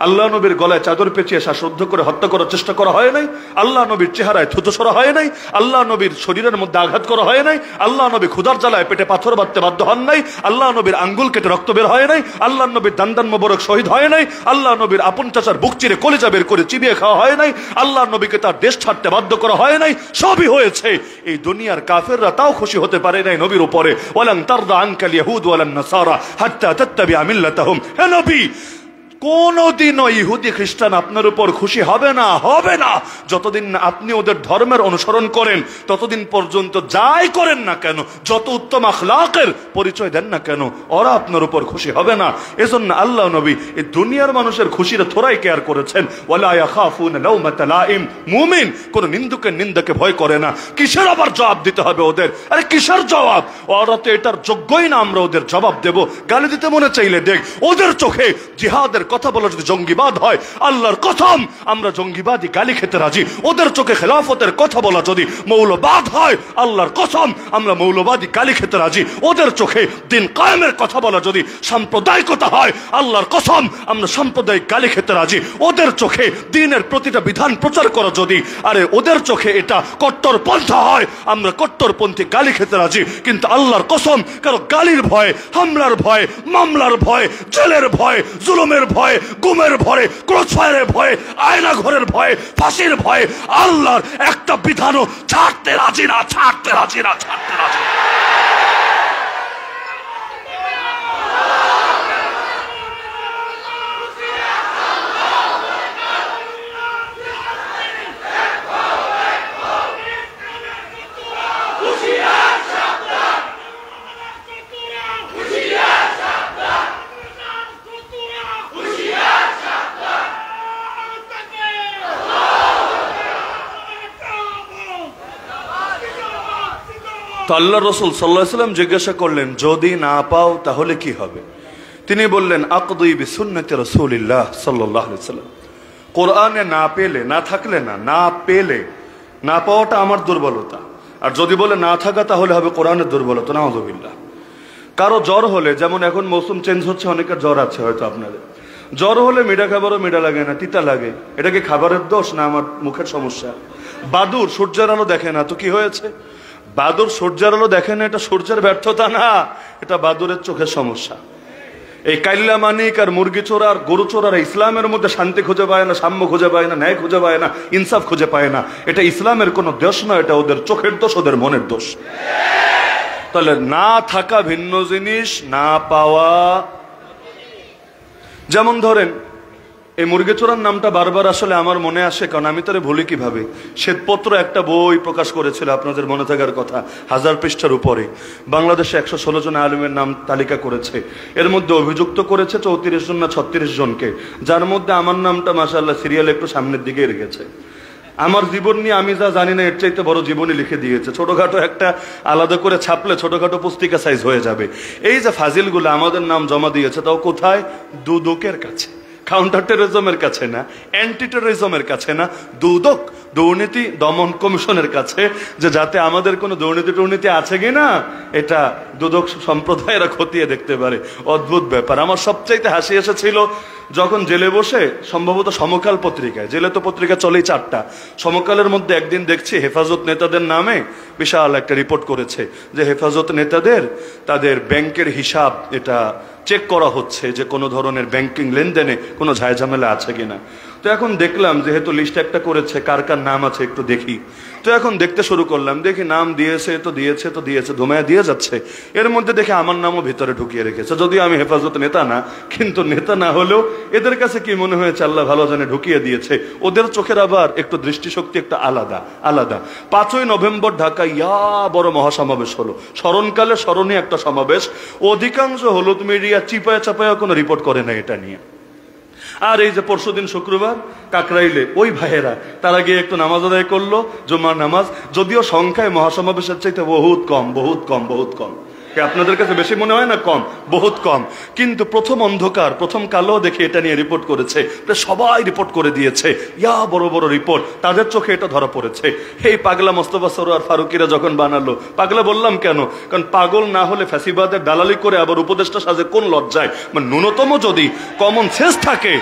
আল্লাহ নবীর গলায় চাদর পেঁচিয়ে শ্বাসরুদ্ধ করে হত্যা করার চেষ্টা করা হয় নাই? আল্লাহ নবীর চেহারায় থুতু সরা হয় নাই? আল্লাহ নবীর শরীরের মধ্যে আঘাত করা হয় নাই? আল্লাহ নবী ক্ষুধার জ্বালায় পেটে পাথর বাঁধতে বাধ্য হন নাই? আল্লাহ নবীর আঙ্গুল কেটে রক্ত বের হয় নাই? আল্লাহ নবীর দান্দান মোবারক শহীদ হয় নাই? আল্লাহ নবীর আপন চাচার বুক চিরে কলিজা বের করে চিবিয়ে খাওয়া হয় নাই? আল্লাহ নবীকে তার দেশ ছাড়তে বাধ্য করা হয় নাই? সবই হয়েছে। এই দুনিয়ার কাফেররা তাও খুশি হতে পারে নাই নবীর উপরে। ওয়ালান তারদা আনকাল ইয়াহুদ ওয়ালান নাসারা হাত্তা তাত্তাবিআ মিল্লাতাহুম। হে নবী, কোনদিনও ইহুদি খ্রিস্টান আপনার উপর খুশি হবে না, হবে না। যতদিন না আপনি ওদের ধর্মের অনুসরণ করেন, ততদিন পর্যন্ত যাই করেন না কেন, যত উত্তম আখলাকের পরিচয় দেন না কেন, ওরা আপনার উপর খুশি হবে না। এজন্য আল্লাহ নবী এই দুনিয়ার মানুষের খুশির থোড়াই কেয়ার করেছেন। ওয়ালা ইয়াখাফুনা লাউমাতা লাইম। মুমিন কোন নিন্দুকের নিন্দাকে ভয় করে না। কিসের আবার জবাব দিতে হবে ওদের? আরে কিসের জবাব? ওরা তো এটার যোগ্যই না আমরা ওদের জবাব দেব। গালি দিতে মনে চাইলে দেখ, ওদের চোখে জিহাদের কথা বলা যদি জঙ্গিবাদ হয়, আল্লাহর কসম আমরা জঙ্গিবাদী গালি খেতে রাজি। ওদের চোখে খেলাফতের কথা বলা যদি মৌলবাদ হয়, আল্লাহর কসম আমরা মৌলবাদী গালি খেতে রাজি। ওদের চোখে দিন কায়েমের কথা বলা যদি সাম্প্রদায়িকতা হয়, আল্লাহর কসম আমরা সাম্প্রদায়িক গালি খেতে রাজি। ওদের চোখে দিনের প্রতিটা বিধান প্রচার করা যদি, আরে ওদের চোখে এটা কট্টরপন্থা হয়, আমরা কট্টরপন্থী গালি খেতে রাজি। কিন্তু আল্লাহর কসম কারো গালির ভয়, হামলার ভয়, মামলার ভয়, জেলের ভয়, জুলুমের ভয়, গুমের ভয়ে, ক্রসফায়ারের ভয়ে, আয়না ঘরের ভয়ে, ফাঁসির ভয়ে আল্লাহর একটা বিধানও ছাড়তে রাজি না, ছাড়তে রাজি না, ছাড়তে রাজি না। তো আল্লাহ রসুল সাল্লাল্লাহু আলাইহি ওয়াসাল্লাম জিজ্ঞাসা করলেন, যদি না পাও তাহলে কি হবে? তিনি বললেন, আকদি বিসুন্নতি রাসূলিল্লাহ সাল্লাল্লাহু আলাইহি ওয়াসাল্লাম। কোরআনে না পেলে, না থাকলে না, না পেলে, না পাওয়াটা আমার দুর্বলতা। আর যদি বলে না থাকা তাহলে হবে কোরআনের দুর্বলতা। নাউযুবিল্লাহ। কারো জ্বর হলে, যেমন এখন মৌসুম চেঞ্জ হচ্ছে, অনেকের জ্বর আছে হয়তো আপনাদের। জ্বর হলে মিঠা খাবারও মিঠা লাগে না, তিতা লাগে। এটা কি খাবারের দোষ না আমার মুখের সমস্যা? বাদুর সূর্যের আলো দেখে না, তো কি হয়েছে? বাদুর সূর্যের আলো দেখে না, এটা সূর্যের ব্যর্থতা না, এটা বাদুরের চোখের সমস্যা। এই কাইল্লা মানিক আর মুরগি চোরার, গরু চোরার ইসলামের মধ্যে শান্তি খুঁজে পায় না, সাম্য খুঁজে পায় না, ন্যায় খুঁজে পায় না, ইনসাফ খুঁজে পায় না। এটা ইসলামের কোনো দোষ নয়, এটা ওদের চোখের দোষ, ওদের মনের দোষ। তাহলে না থাকা ভিন্ন জিনিস, না পাওয়া। যেমন ধরেন এই মুরগি চোরার নামটা বারবার আসলে আমার মনে আসে, কারণ আমি তারে ভুলি কিভাবে। শ্বেতপত্র একটা বই প্রকাশ করেছিল, আপনাদের মনে থাকার কথা, 1000 পৃষ্ঠার উপরে। বাংলাদেশে 116 জন আলেমের নাম তালিকা করেছে। এর মধ্যে অভিযুক্ত করেছে 34 জন না 36 জনকে, যার মধ্যে আমার নামটা মাশাআল্লাহ সিরিয়াল একটু সামনের দিকে রেখেছে। আমার জীবন নিয়ে আমি যা জানি না এর চাইতে বড় জীবনী লিখে দিয়েছে। ছোটখাটো একটা আলাদা করে ছাপলে ছোটখাটো পুস্তিকা সাইজ হয়ে যাবে। এই যে ফাজিলগুলো আমাদের নাম জমা দিয়েছে, তাও কোথায়? দুদকের কাছে। কাউন্টার টেরোরিজমের কাছে না, অ্যান্টি টেরোরিজমের কাছে না, দুদক, দুর্নীতি দমন কমিশনের কাছে, যে যাতে আমাদের কোনো দুর্নীতি আছে কিনা এটা দুদক সম্প্রদায়েরা খতিয়ে দেখতে পারে। অদ্ভুত ব্যাপার। আমার সবচাইতে হাসি এসেছিল যখন জেলে বসে, সম্ভবত সমকাল পত্রিকায়, জেলে তো পত্রিকা চলেই 4টা, সমকালের মধ্যে একদিন দেখছি হেফাজত নেতাদের নামে বিশাল একটা রিপোর্ট করেছে যে হেফাজত নেতাদের তাদের ব্যাংকের হিসাব এটা চেক করা হচ্ছে, যে কোনো ধরনের ব্যাংকিং লেনদেনে কোনো ঝামেলা আছে কিনা। তো এখন দেখলাম যেহেতু লিস্ট একটা করেছে, কার কার নাম আছে একটু দেখি। তো এখন দেখতে শুরু করলাম, দেখি নাম দিয়েছে ধুমায় দিয়ে যাচ্ছে। এর মধ্যে দেখে আমার নামও ভিতরে ঢুকিয়ে রেখেছে। যদিও আমি হেফাজত নেতা না, কিন্তু নেতা না হলেও এদের কাছে কি মনে হয়েছে আল্লাহ ভালো জানে ঢুকিয়ে দিয়েছে। ওদের চোখের আবার একটু দৃষ্টিশক্তি একটা আলাদা আলাদা। 5ই নভেম্বর ঢাকায় বড় মহাসমাবেশ হলো, স্মরণকালে স্মরণীয় একটা সমাবেশ। অধিকাংশ হলুদ মিডিয়া চিপায়া চাপায়া কোনো রিপোর্ট করে না এটা নিয়ে। আর এই যে পরশুদিন শুক্রবার কাকরাইলে ওই ভাইয়েরা তারা গিয়ে একটু নামাজ আদায় করলো, জুমার নামাজ, যদিও সংখ্যায় মহাসমাবেশের চাইতে বহুত কম। আপনাদের কাছে বেশি মনে হয় না? কম, বহুত কম। কিন্তু প্রথম অন্ধকার, প্রথম কালো দেখে এটা নিয়ে রিপোর্ট করেছে, সবাই রিপোর্ট করে দিয়েছে, ইয়া বড় বড় রিপোর্ট, তাদের চোখে এটা ধরা পড়েছে। এই পাগলা মোস্তফা সরোয়ার ফারুকিরা যখন বানালো, পাগলা বললাম কেন? কারণ পাগল না হলে ফ্যাসিবাদের দালালি করে আবার উপদেষ্টা সাজে কোন লজ্জায়? মানে ন্যূনতম যদি কমন সেন্স থাকে,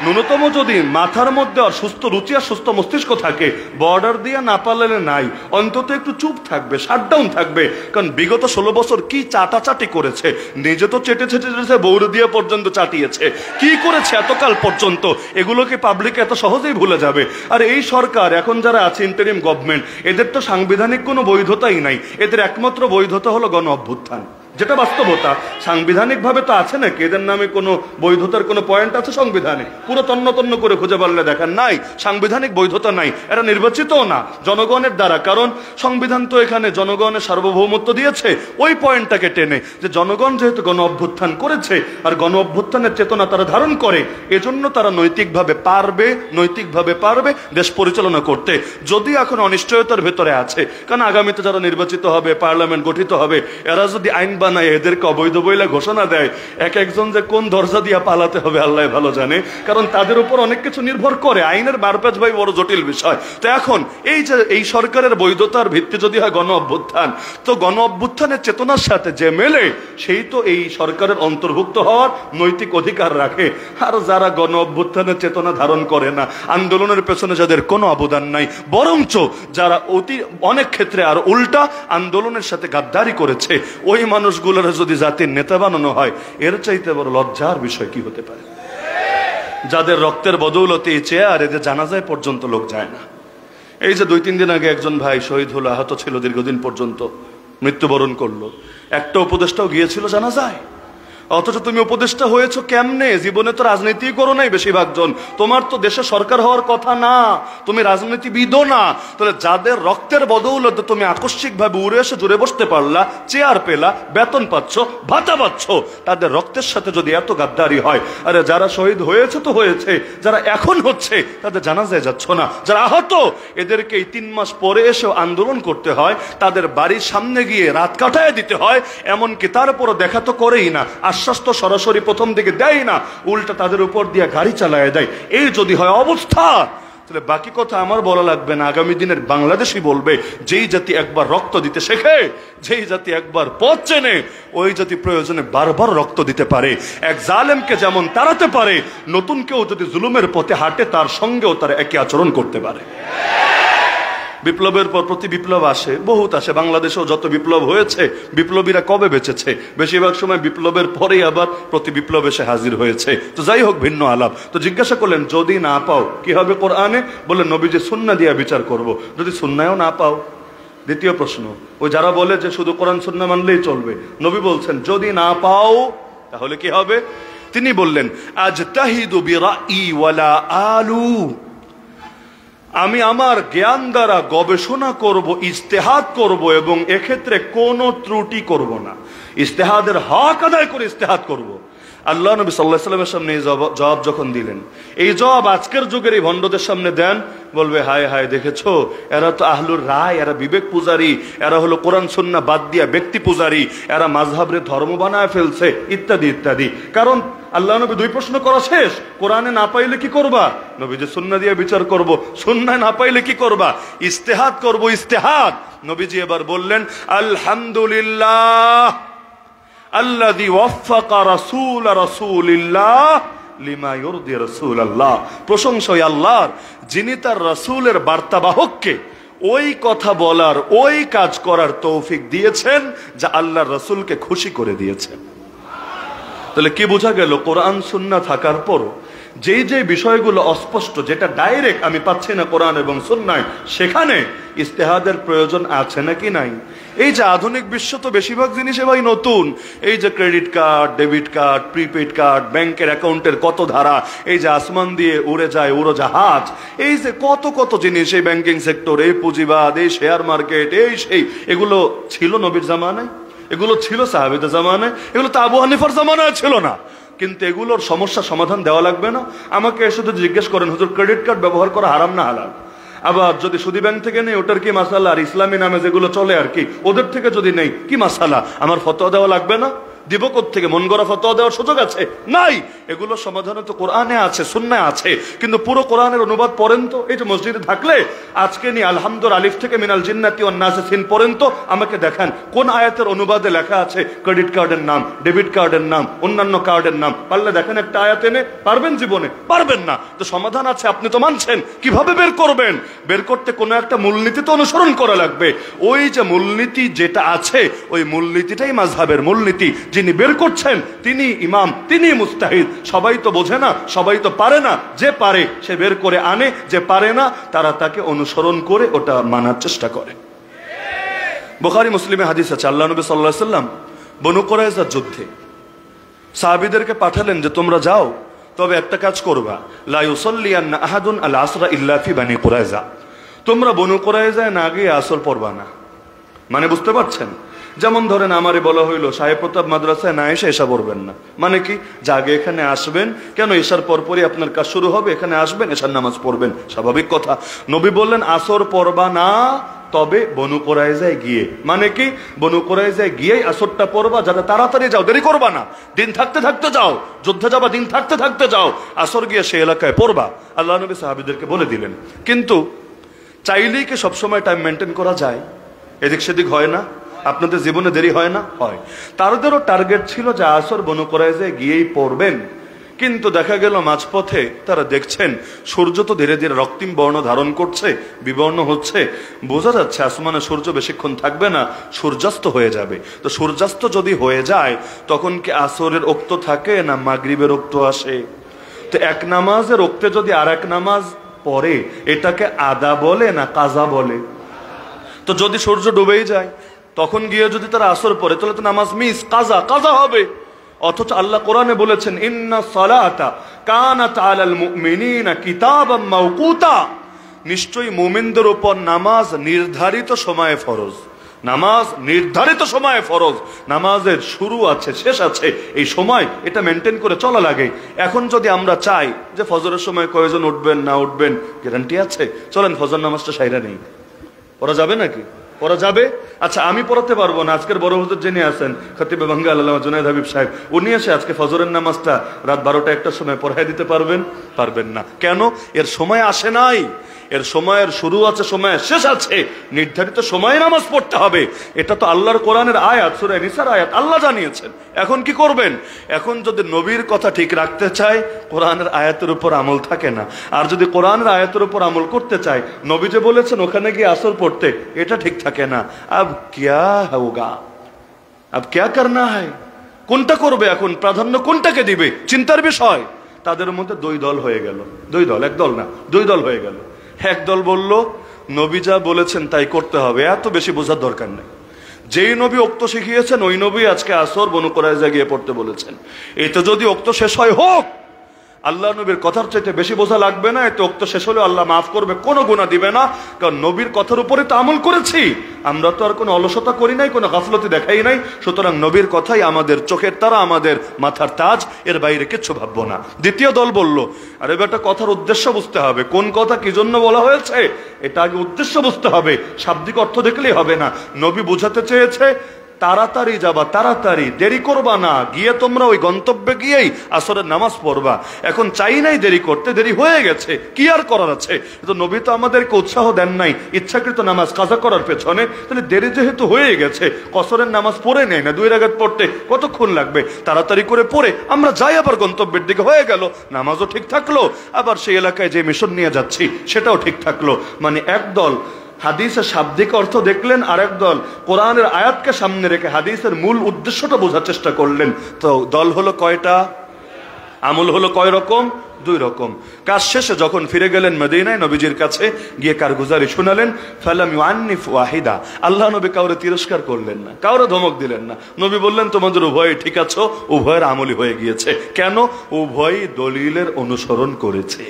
ন্যূনতম যদি মাথার মধ্যে আর সুস্থ রুচি আর সুস্থ মস্তিষ্ক থাকে, বর্ডার দিয়ে না পালালে নাই, অন্তত একটু চুপ থাকবে, শাটডাউন থাকবে। কারণ বিগত 16 বছর কি চাটাচাটি করেছে, নিজে তো চেটে চেটেছে, বৌড় দিয়ে পর্যন্ত চাটিয়েছে, কি করেছে এতকাল পর্যন্ত, এগুলোকে পাবলিক এত সহজেই ভুলে যাবে। আর এই সরকার এখন যারা আছে, ইন্টারিম গভর্নমেন্ট, এদের তো সাংবিধানিক কোনো বৈধতাই নাই, এদের একমাত্র বৈধতা হলো গণ অভ্যুত্থান, যেটা বাস্তবতা। সাংবিধানিক ভাবে তো আছে নাকি এদের নামে কোনো বৈধতার কোনো পয়েন্ট আছে সংবিধানে? পুরো তন্ন তন্ন করে খুঁজে পারলে দেখেন নাই, সাংবিধানিক বৈধতা নাই। এরা নির্বাচিতও না জনগণের দ্বারা, কারণ সংবিধান তো এখানে জনগণের সার্বভৌমত্ব দিয়েছে। ওই পয়েন্টটাকে টেনে যে জনগণ যেহেতু গণ অভ্যুত্থান করেছে আর গণ অভ্যুত্থানের চেতনা তারা ধারণ করে, এজন্য তারা নৈতিকভাবে পারবে দেশ পরিচালনা করতে। যদি এখন অনিশ্চয়তার ভেতরে আছে, কারণ আগামীতে যারা নির্বাচিত হবে, পার্লামেন্ট গঠিত হবে, এরা যদি আইন বানায় এদেরকে অবৈধ বইলা ঘোষণা দেয়, এক একজন যে কোন দরজা দিয়ে পালাতে হবে আল্লাহ ভালো জানে। কারণ তাদের উপর অনেক কিছু নির্ভর করে, আইনের মারপ্যাচ ভাই বড় জটিল বিষয়। তো এখন এই যে এই সরকারের বৈধতার ভিত্তি যদি হয় গণ অভ্যুত্থান, তো গণ অভ্যুত্থানের চেতনার সাথে যে মেলে, সেই তো এই সরকারের অন্তর্ভুক্ত হওয়ার নৈতিক অধিকার রাখে। আর যারা গণ অভ্যুত্থানের চেতনা ধারণ করে না, আন্দোলনের পেছনে যাদের কোনো অবদান নাই, বরঞ্চ যারা অনেক ক্ষেত্রে আর উল্টা আন্দোলনের সাথে গাদ্দারি করেছে, ওই মানুষগুলোর যদি জাতির নেতা বানানো হয়, এর চাইতে বড় লজ্জার বিষয় কি হতে পারে? যাদের রক্তের বদৌলতে এই চেয়ার, এদের জানাজায় পর্যন্ত লোক যায় না। এই যে 2-3 দিন আগে একজন ভাই শহীদ হলো, আহত ছিল, দীর্ঘদিন পর্যন্ত মৃত্যুবরণ করলো, একটা উপদেষ্টাও গিয়েছিল জানাজায়। অথচ তুমি উপদেষ্টা হয়েছো কেমনে? জীবনে তো রাজনীতি করো নাই বেশিরভাগ জন, তোমার তো দেশে সরকার হওয়ার কথা না, তুমি রাজনীতিবিদও না। তাহলে যাদের রক্তের বদৌলতে তুমি আকস্মিকভাবে উড়ে এসে জুড়ে বসতে পারলা, চেয়ার পেলা, বেতন পাচ্ছ, ভাতা পাচ্ছ, তাদের রক্তের সাথে যদি এত গাদ্দারি হয়, আরে যারা শহীদ হয়েছে তো হয়েছে, যারা এখন হচ্ছে তাদের জানাজায় যাচ্ছ না, যারা আহত এদেরকে এই 3 মাস পরে এসেও আন্দোলন করতে হয়, তাদের বাড়ির সামনে গিয়ে রাত কাটায় দিতে হয়, এমনকি তারপরও দেখা তো করেই না, আশ্বাস তো সরাসরি প্রথম দিকে দেয় না, উল্টা তাদের উপর দিয়ে গাড়ি চালায় দেয়। এই যদি হয় অবস্থা, তাহলে বাকি কথা আমার বলা লাগবে না। আগামী দিনের বাংলাদেশই বলবে, যেই জাতি একবার রক্ত দিতে শেখে, যেই জাতি একবার পথ চেনে, ওই জাতি প্রয়োজনে বারবার রক্ত দিতে পারে। এক জালেমকে যেমন তাড়াতে পারে, নতুন কেউ যদি জুলুমের পথে হাঁটে, তার সঙ্গেও তারা একই আচরণ করতে পারে। বিপ্লবের পর প্রতি বিপ্লব আসে, বহুত আসে। বাংলাদেশেও যত বিপ্লব হয়েছে, বিপ্লবীরা কবে বেঁচেছে? বেশিরভাগ সময় বিপ্লবের পরেই আবার প্রতি বিপ্লব এসে হাজির হয়েছে। তো যাই হোক, ভিন্ন আলাপ। তো জিজ্ঞাসা করলেন, যদি না পাও কি হবে কোরআনে? বললেন, নবীজি সুন্নাহ দিয়া বিচার করব। যদি সুন্নাহও না পাও? দ্বিতীয় প্রশ্ন, ওই যারা বলে যে শুধু কোরআন সুন্নাহ মানলেই চলবে, নবী বলছেন যদি না পাও তাহলে কি হবে? তিনি বললেন, আজতাহিদু বিরাই ওয়ালা আলু, আমি আমার জ্ঞান দ্বারা গবেষণা করব, ইজতেহাদ করব, এবং এক্ষেত্রে কোনো ত্রুটি করব না। ইজতেহাদের হক আদায় করে ইজতেহাদ করব। আল্লাহ নবী সাল্লাল্লাহু আলাইহি ওয়াসাল্লামের সামনে এই জবাব যখন দিলেন, এই জবাব আজকের যুগের এই ভণ্ডদের সামনে দেন, বলবে হায় হায়, দেখেছো, এরা তো আহলুর রায়, এরা বিবেক পূজারী, এরা হলো কোরআন সুন্নাহ বাদ দিয়া ব্যক্তি পূজারী, এরা মাযহাবরে ধর্ম বানায় ফেলছে, ইত্যাদি ইত্যাদি। কারণ আল্লাহ নবী 2 প্রশ্ন করা শেষ, কোরআনে না পাইলে কি করবা? নবী যে সুন্নাহ দিয়ে বিচার করব, সুন্নাহ না পাইলে কি করবা? ইজতিহাদ করব, ইজতিহাদ। নবীজি এবার বললেন, আলহামদুলিল্লাহ আল্লাযী ওয়াফাকা রাসূলিল্লাহ লিমা ইউরদি রাসূলুল্লাহ। প্রশংসা ওই আল্লাহর, যিনি তার রাসূলের বার্তাবাহককে ওই কথা বলার, ওই কাজ করার তৌফিক দিয়েছেন যা আল্লাহর রাসূলকে খুশি করে দিয়েছেন। তাহলে কি বোঝা গেল? কোরআন সুন্নাহ থাকার পর যেই যে বিষয়গুলো অস্পষ্ট, যেটা ডাইরেক্ট আমি পাচ্ছি না কোরআন এবং সুন্নাহয়, সেখানে ইজতিহাদের প্রয়োজন আছে নাকি নাই? এই যে আধুনিক বিশ্ব তো বেশিরভাগ জিনিসে ভাই নতুন, এই যে credit card, debit card, prepaid card, ব্যাংকের অ্যাকাউন্টের কত ধারা, এই যে আসমান দিয়ে উড়ে যায় উড়োজাহাজ, এই যে কত কত জিনিস, এই ব্যাংকিং সেক্টর, এই পুঁজিবাদ, এই শেয়ার মার্কেট, এই সেই, এগুলো ছিল নবীর জামানায়, এগুলো ছিল সাহাবীদের জামানায়, এগুলো তো আবু হানিফার জামানায় ছিল না। কিন্তু এগুলোর সমস্যা সমাধান দেওয়া লাগবে না? আমাকে এসে যদি জিজ্ঞেস করেন, হুজুর ক্রেডিট কার্ড ব্যবহার করা হারাম না হালাল, আবার যদি সুদী ব্যাংক থেকে নেই ওটার কি মাসালা, আর ইসলামী নামে যেগুলো চলে আর কি ওদের থেকে যদি নেই কি মাসালা, আমার ফতোয়া দেওয়া লাগবে না? দিব কোত্থেকে? মন গড়া ফতোয়া দেওয়ার সুযোগ আছে? নাই। এগুলো সমাধানে তো কোরআনে আছে, সুন্নায় আছে, কিন্তু পুরো কোরআনের অনুবাদ পড়েন তো। এই যে মসজিদে থাকলে আজকে নি আলহামদুলিল্লাহ আলিফ থেকে মিনাল জিন্নাতি ওয়ান নাসি সিন পড়েন তো, আমাকে দেখান কোন আয়াতের অনুবাদে লেখা আছে ক্রেডিট কার্ডের নাম, ডেবিট কার্ডের নাম, অন্যান্য কার্ডের নাম। পারলে দেখেন একটা আয়াত এনে। পারবেন? জীবনে পারবেন না। তো সমাধান আছে, আপনি তো মানছেন। কিভাবে বের করবেন? বের করতে কোনো একটা মূলনীতি তো অনুসরণ করা লাগবে। ওই যে মূলনীতি যেটা আছে ওই মূলনীতিটাই মাযহাবের মূলনীতি। যিনি বের করছেন তিনি ইমাম, তিনি মুস্তাহিদ। সবাই তো বোঝে না, সবাই তো পারে না। যে পারে সে বের করে আনে, যে পারে না তারা তাকে অনুসরণ করে ওটা মানার চেষ্টা করে। বুখারী মুসলিমে হাদিস আছে, আল্লাহ নবী সাল্লাল্লাহু আলাইহি ওয়াসাল্লাম বনু কুরাইজার যুদ্ধে সাহাবীদেরকে পাঠালেন যে তোমরা যাও, তবে একটা কাজ করবা, লা ইউসাল্লিয়ান্না আহাদুন আল আসরা ইল্লা ফি বানি কুরাইজা। তোমরা বনু কুরাইজায় না গিয়ে আসর পড়বা না। মানে বুঝতে পারছেন? যেমন ধরেন আমারে বলা হইলো সাহেব প্রতাপ মাদ্রাসায় না এসে এসা পড়বেন না। মানে কি? জাগে এখানে আসবেন কেন? এসার পরপরই আপনার কাজ শুরু হবে, এখানে আসবেন, এসার নামাজ পড়বেন, স্বাভাবিক কথা। নবী বললেন আসর পড়বা না, তবে বনু কুরাইজায় গিয়ে। মানে কি? বনু কুরাইজায় গিয়েই আসরটা পড়বা, যাতে তাড়াতাড়ি যাও, দেরি করবা না। দিন থাকতে থাকতে যাও, যুদ্ধে যাবা, দিন থাকতে থাকতে যাও, আসর গিয়ে সে এলাকায় পড়বা। আল্লাহ নবী সাহাবীদেরকে বলে দিলেন। কিন্তু চাইলেই কি সবসময় টাইম মেনটেন করা যায়? এদিক সেদিক হয় না? আপনাদের জীবনে দেরি হয় না? হয়। তাদেরও টার্গেট ছিল যে আসর বনু কুরাইজায় গিয়েই পড়বেন। কিন্তু দেখা গেল মাঝপথে তারা দেখছেন সূর্য তো ধীরে ধীরে রক্তিম বর্ণ ধারণ করছে, বিবর্ণ হচ্ছে, বোঝা যাচ্ছে আসমানে সূর্য বেশিক্ষণ থাকবে না, সূর্যাস্ত হয়ে যাবে। তো সূর্যাস্ত যদি হয়ে যায় তখন কি আসরের ওক্ত থাকে না মাগরিবের ওক্ত আসে? তো এক নামাজের ওক্তে যদি আর এক নামাজ পড়ে এটাকে আদা বলে না কাজা বলে? তো যদি সূর্য ডুবেই যায় তখন গিয়ে যদি তারা আসর পড়ে তাহলে তো নামাজ মিস, কাজা হবে। অথচ আল্লাহ কোরআনে বলেছেন ইন্না সালাতা কানাত আলাল মুমিনিনা কিতাবাম মাওকুতা। নিশ্চয়ই মুমিনদের উপর নামাজ নির্ধারিত সময়ে ফরজ। নামাজ নির্ধারিত সময়ে ফরজ। নামাজের শুরু আছে, শেষ আছে, এই সময় এটা মেনটেন করে চলা লাগে। এখন যদি আমরা চাই যে ফজরের সময় কয়জন উঠবেন না উঠবেন গ্যারান্টি আছে, চলেন ফজর নামাজটা সাইরা নেই, পড়া যাবে নাকি? পড়া যাবে। আচ্ছা আমি পড়াতে পারবো না, আজকের বড় হুজুর যিনি আছেন খতিবে বাঙ্গা আল্লামা জুনায়েদ হাবিব সাহেব, উনি এসে আজকে ফজরের নামাজটা রাত 12টা-1টার সময় পড়াই দিতে পারবেন? পারবেন না। কেন? এর সময় আসে নাই। এর সময়ের শুরু আছে, সময়ের শেষ আছে, নির্ধারিত সময়ে নামাজ পড়তে হবে। এটা তো আল্লাহর কোরআনের আয়াত, সূরা নিসার আয়াত, আল্লাহ জানিয়েছেন। এখন কি করবেন? এখন যদি নবীর কথা ঠিক রাখতে চায় কোরআনের আয়াতের উপর আমল থাকে না, আর যদি কোরআনের আয়াতের উপর আমল করতে চায় নবী যে বলেছেন ওখানে গিয়ে আসর পড়তে, এটা ঠিক থাকে না। আব কিয়া হোগা, আব কিয়া করনা হয়, কোনটা করবে এখন, প্রাধান্য কোনটাকে দিবে, চিন্তার বিষয়। তাদের মধ্যে দুই দল হয়ে গেল। দুই দল, এক দল না, দুই দল হয়ে গেল। এক দল বলল নবী যা বলেছেন তাই করতে হবে, এত বেশি বোঝার দরকার নেই। যেই নবী ওক্ত শিখিয়েছেন ওই নবী আজকে আসর বনু কুরাইজা গিয়ে পড়তে বলেছেন। এতে যদি ওক্ত শেষ হয় হোক, আল্লাহ নবীর কথার চাইতে বেশি বোঝা লাগবে না। এতে ওক্ত শেষ হলে আল্লাহ মাফ করবে, কোনো গুনাহ দিবে না, কারণ নবীর কথার উপরে তো আমল করেছি আমরা। তো আর কোনো অলসতা করি নাই, কোনো গাফলতি দেখাই নাই। সুতরাং নবীর কথাই আমাদের চোখের তারা, আমাদের মাথার তাজ, এর বাইরে কিচ্ছু ভাববো না। দ্বিতীয় দল বলল আরে বেটা কথার উদ্দেশ্য বুঝতে হবে, কোন কথা কি জন্য বলা হয়েছে এটা আগে উদ্দেশ্য বুঝতে হবে, শাব্দিক অর্থ দেখলেই হবে না। নবী বোঝাতে চেয়েছে তাড়াতাড়ি যাবা, তাড়াতাড়ি, দেরি করবা না, গিয়ে তোমরা ওই গন্তব্যে গিয়েই আসরের নামাজ পড়বা। এখন চাই নাই দেরি করতে, দেরি হয়ে গেছে, কি আর করার আছে? তো নবী তো আমাদেরকে উৎসাহ দেন নাই ইচ্ছাকৃত নামাজ কাজা করার পেছনে। তাহলে দেরি যেহেতু হয়ে গেছে, কসরের নামাজ পড়ে নেই না, 2 রাকাত পড়তে কতক্ষণ লাগবে, তাড়াতাড়ি করে পড়ে আমরা যাই আবার গন্তব্যের দিকে। হয়ে গেল, নামাজও ঠিক থাকলো, আবার সেই এলাকায় যে মিশন নিয়ে যাচ্ছি সেটাও ঠিক থাকলো। মানে একদল হাদিসের শাব্দিক অর্থ দেখলেন, আরেক দল কোরআনের আয়াতকে সামনে রেখে হাদিসের মূল উদ্দেশ্যটা বোঝার চেষ্টা করলেন। তো দল হলো কয়টা, আমল হলো কয় রকম? 2 রকম। কাজ শেষে যখন ফিরে গেলেন মদিনায় নবীজির কাছে গিয়ে কারগুজারি শুনালেন। ফালাম ইউআন্নিফ ওয়াহিদা, আল্লাহ নবী কাউরে তিরস্কার করলেন না, কাউরে ধমক দিলেন না। নবী বললেন তোমাদের উভয় ঠিক আছো, উভয়ের আমলই হয়ে গিয়েছে। কেন? উভয়ই দলিলের অনুসরণ করেছে।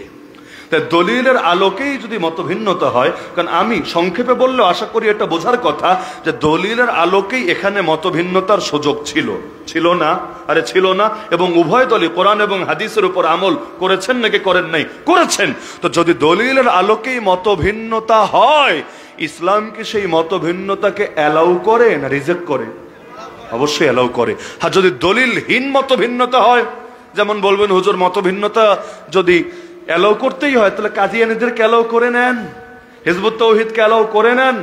তাই দলিলের আলোকেই যদি মতভিন্নতা হয়, কারণ আমি সংক্ষেপে বললেও আশা করি এটা বোঝার কথা যে দলিলের আলোকেই এখানে মতভিন্নতার সুযোগ ছিল, ছিল না? আরে ছিল না। এবং উভয় দলই কোরআন এবং হাদিসের উপর আমল করেছেন নাকি করেন নাই? করেছেন। তো যদি দলিলের আলোকেই মতভিন্নতা হয়, ইসলাম কি সেই মতভিন্নতাকে অ্যালাউ করে না রিজেক্ট করে? অবশ্যই অ্যালাউ করে। আর যদি দলিলহীন মতভিন্নতা হয়, যেমন বলবেন হুজুর মতভিন্নতা যদি অ্যালাউ করতেই হয় তাহলে কাদিয়ানীদেরকে অ্যালাউ করে নেন, হিজবুত তাওহীদকে অ্যালাউ করে নেন,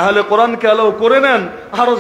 আহলে কোরআনকে অ্যালাউ করে নেন, আরো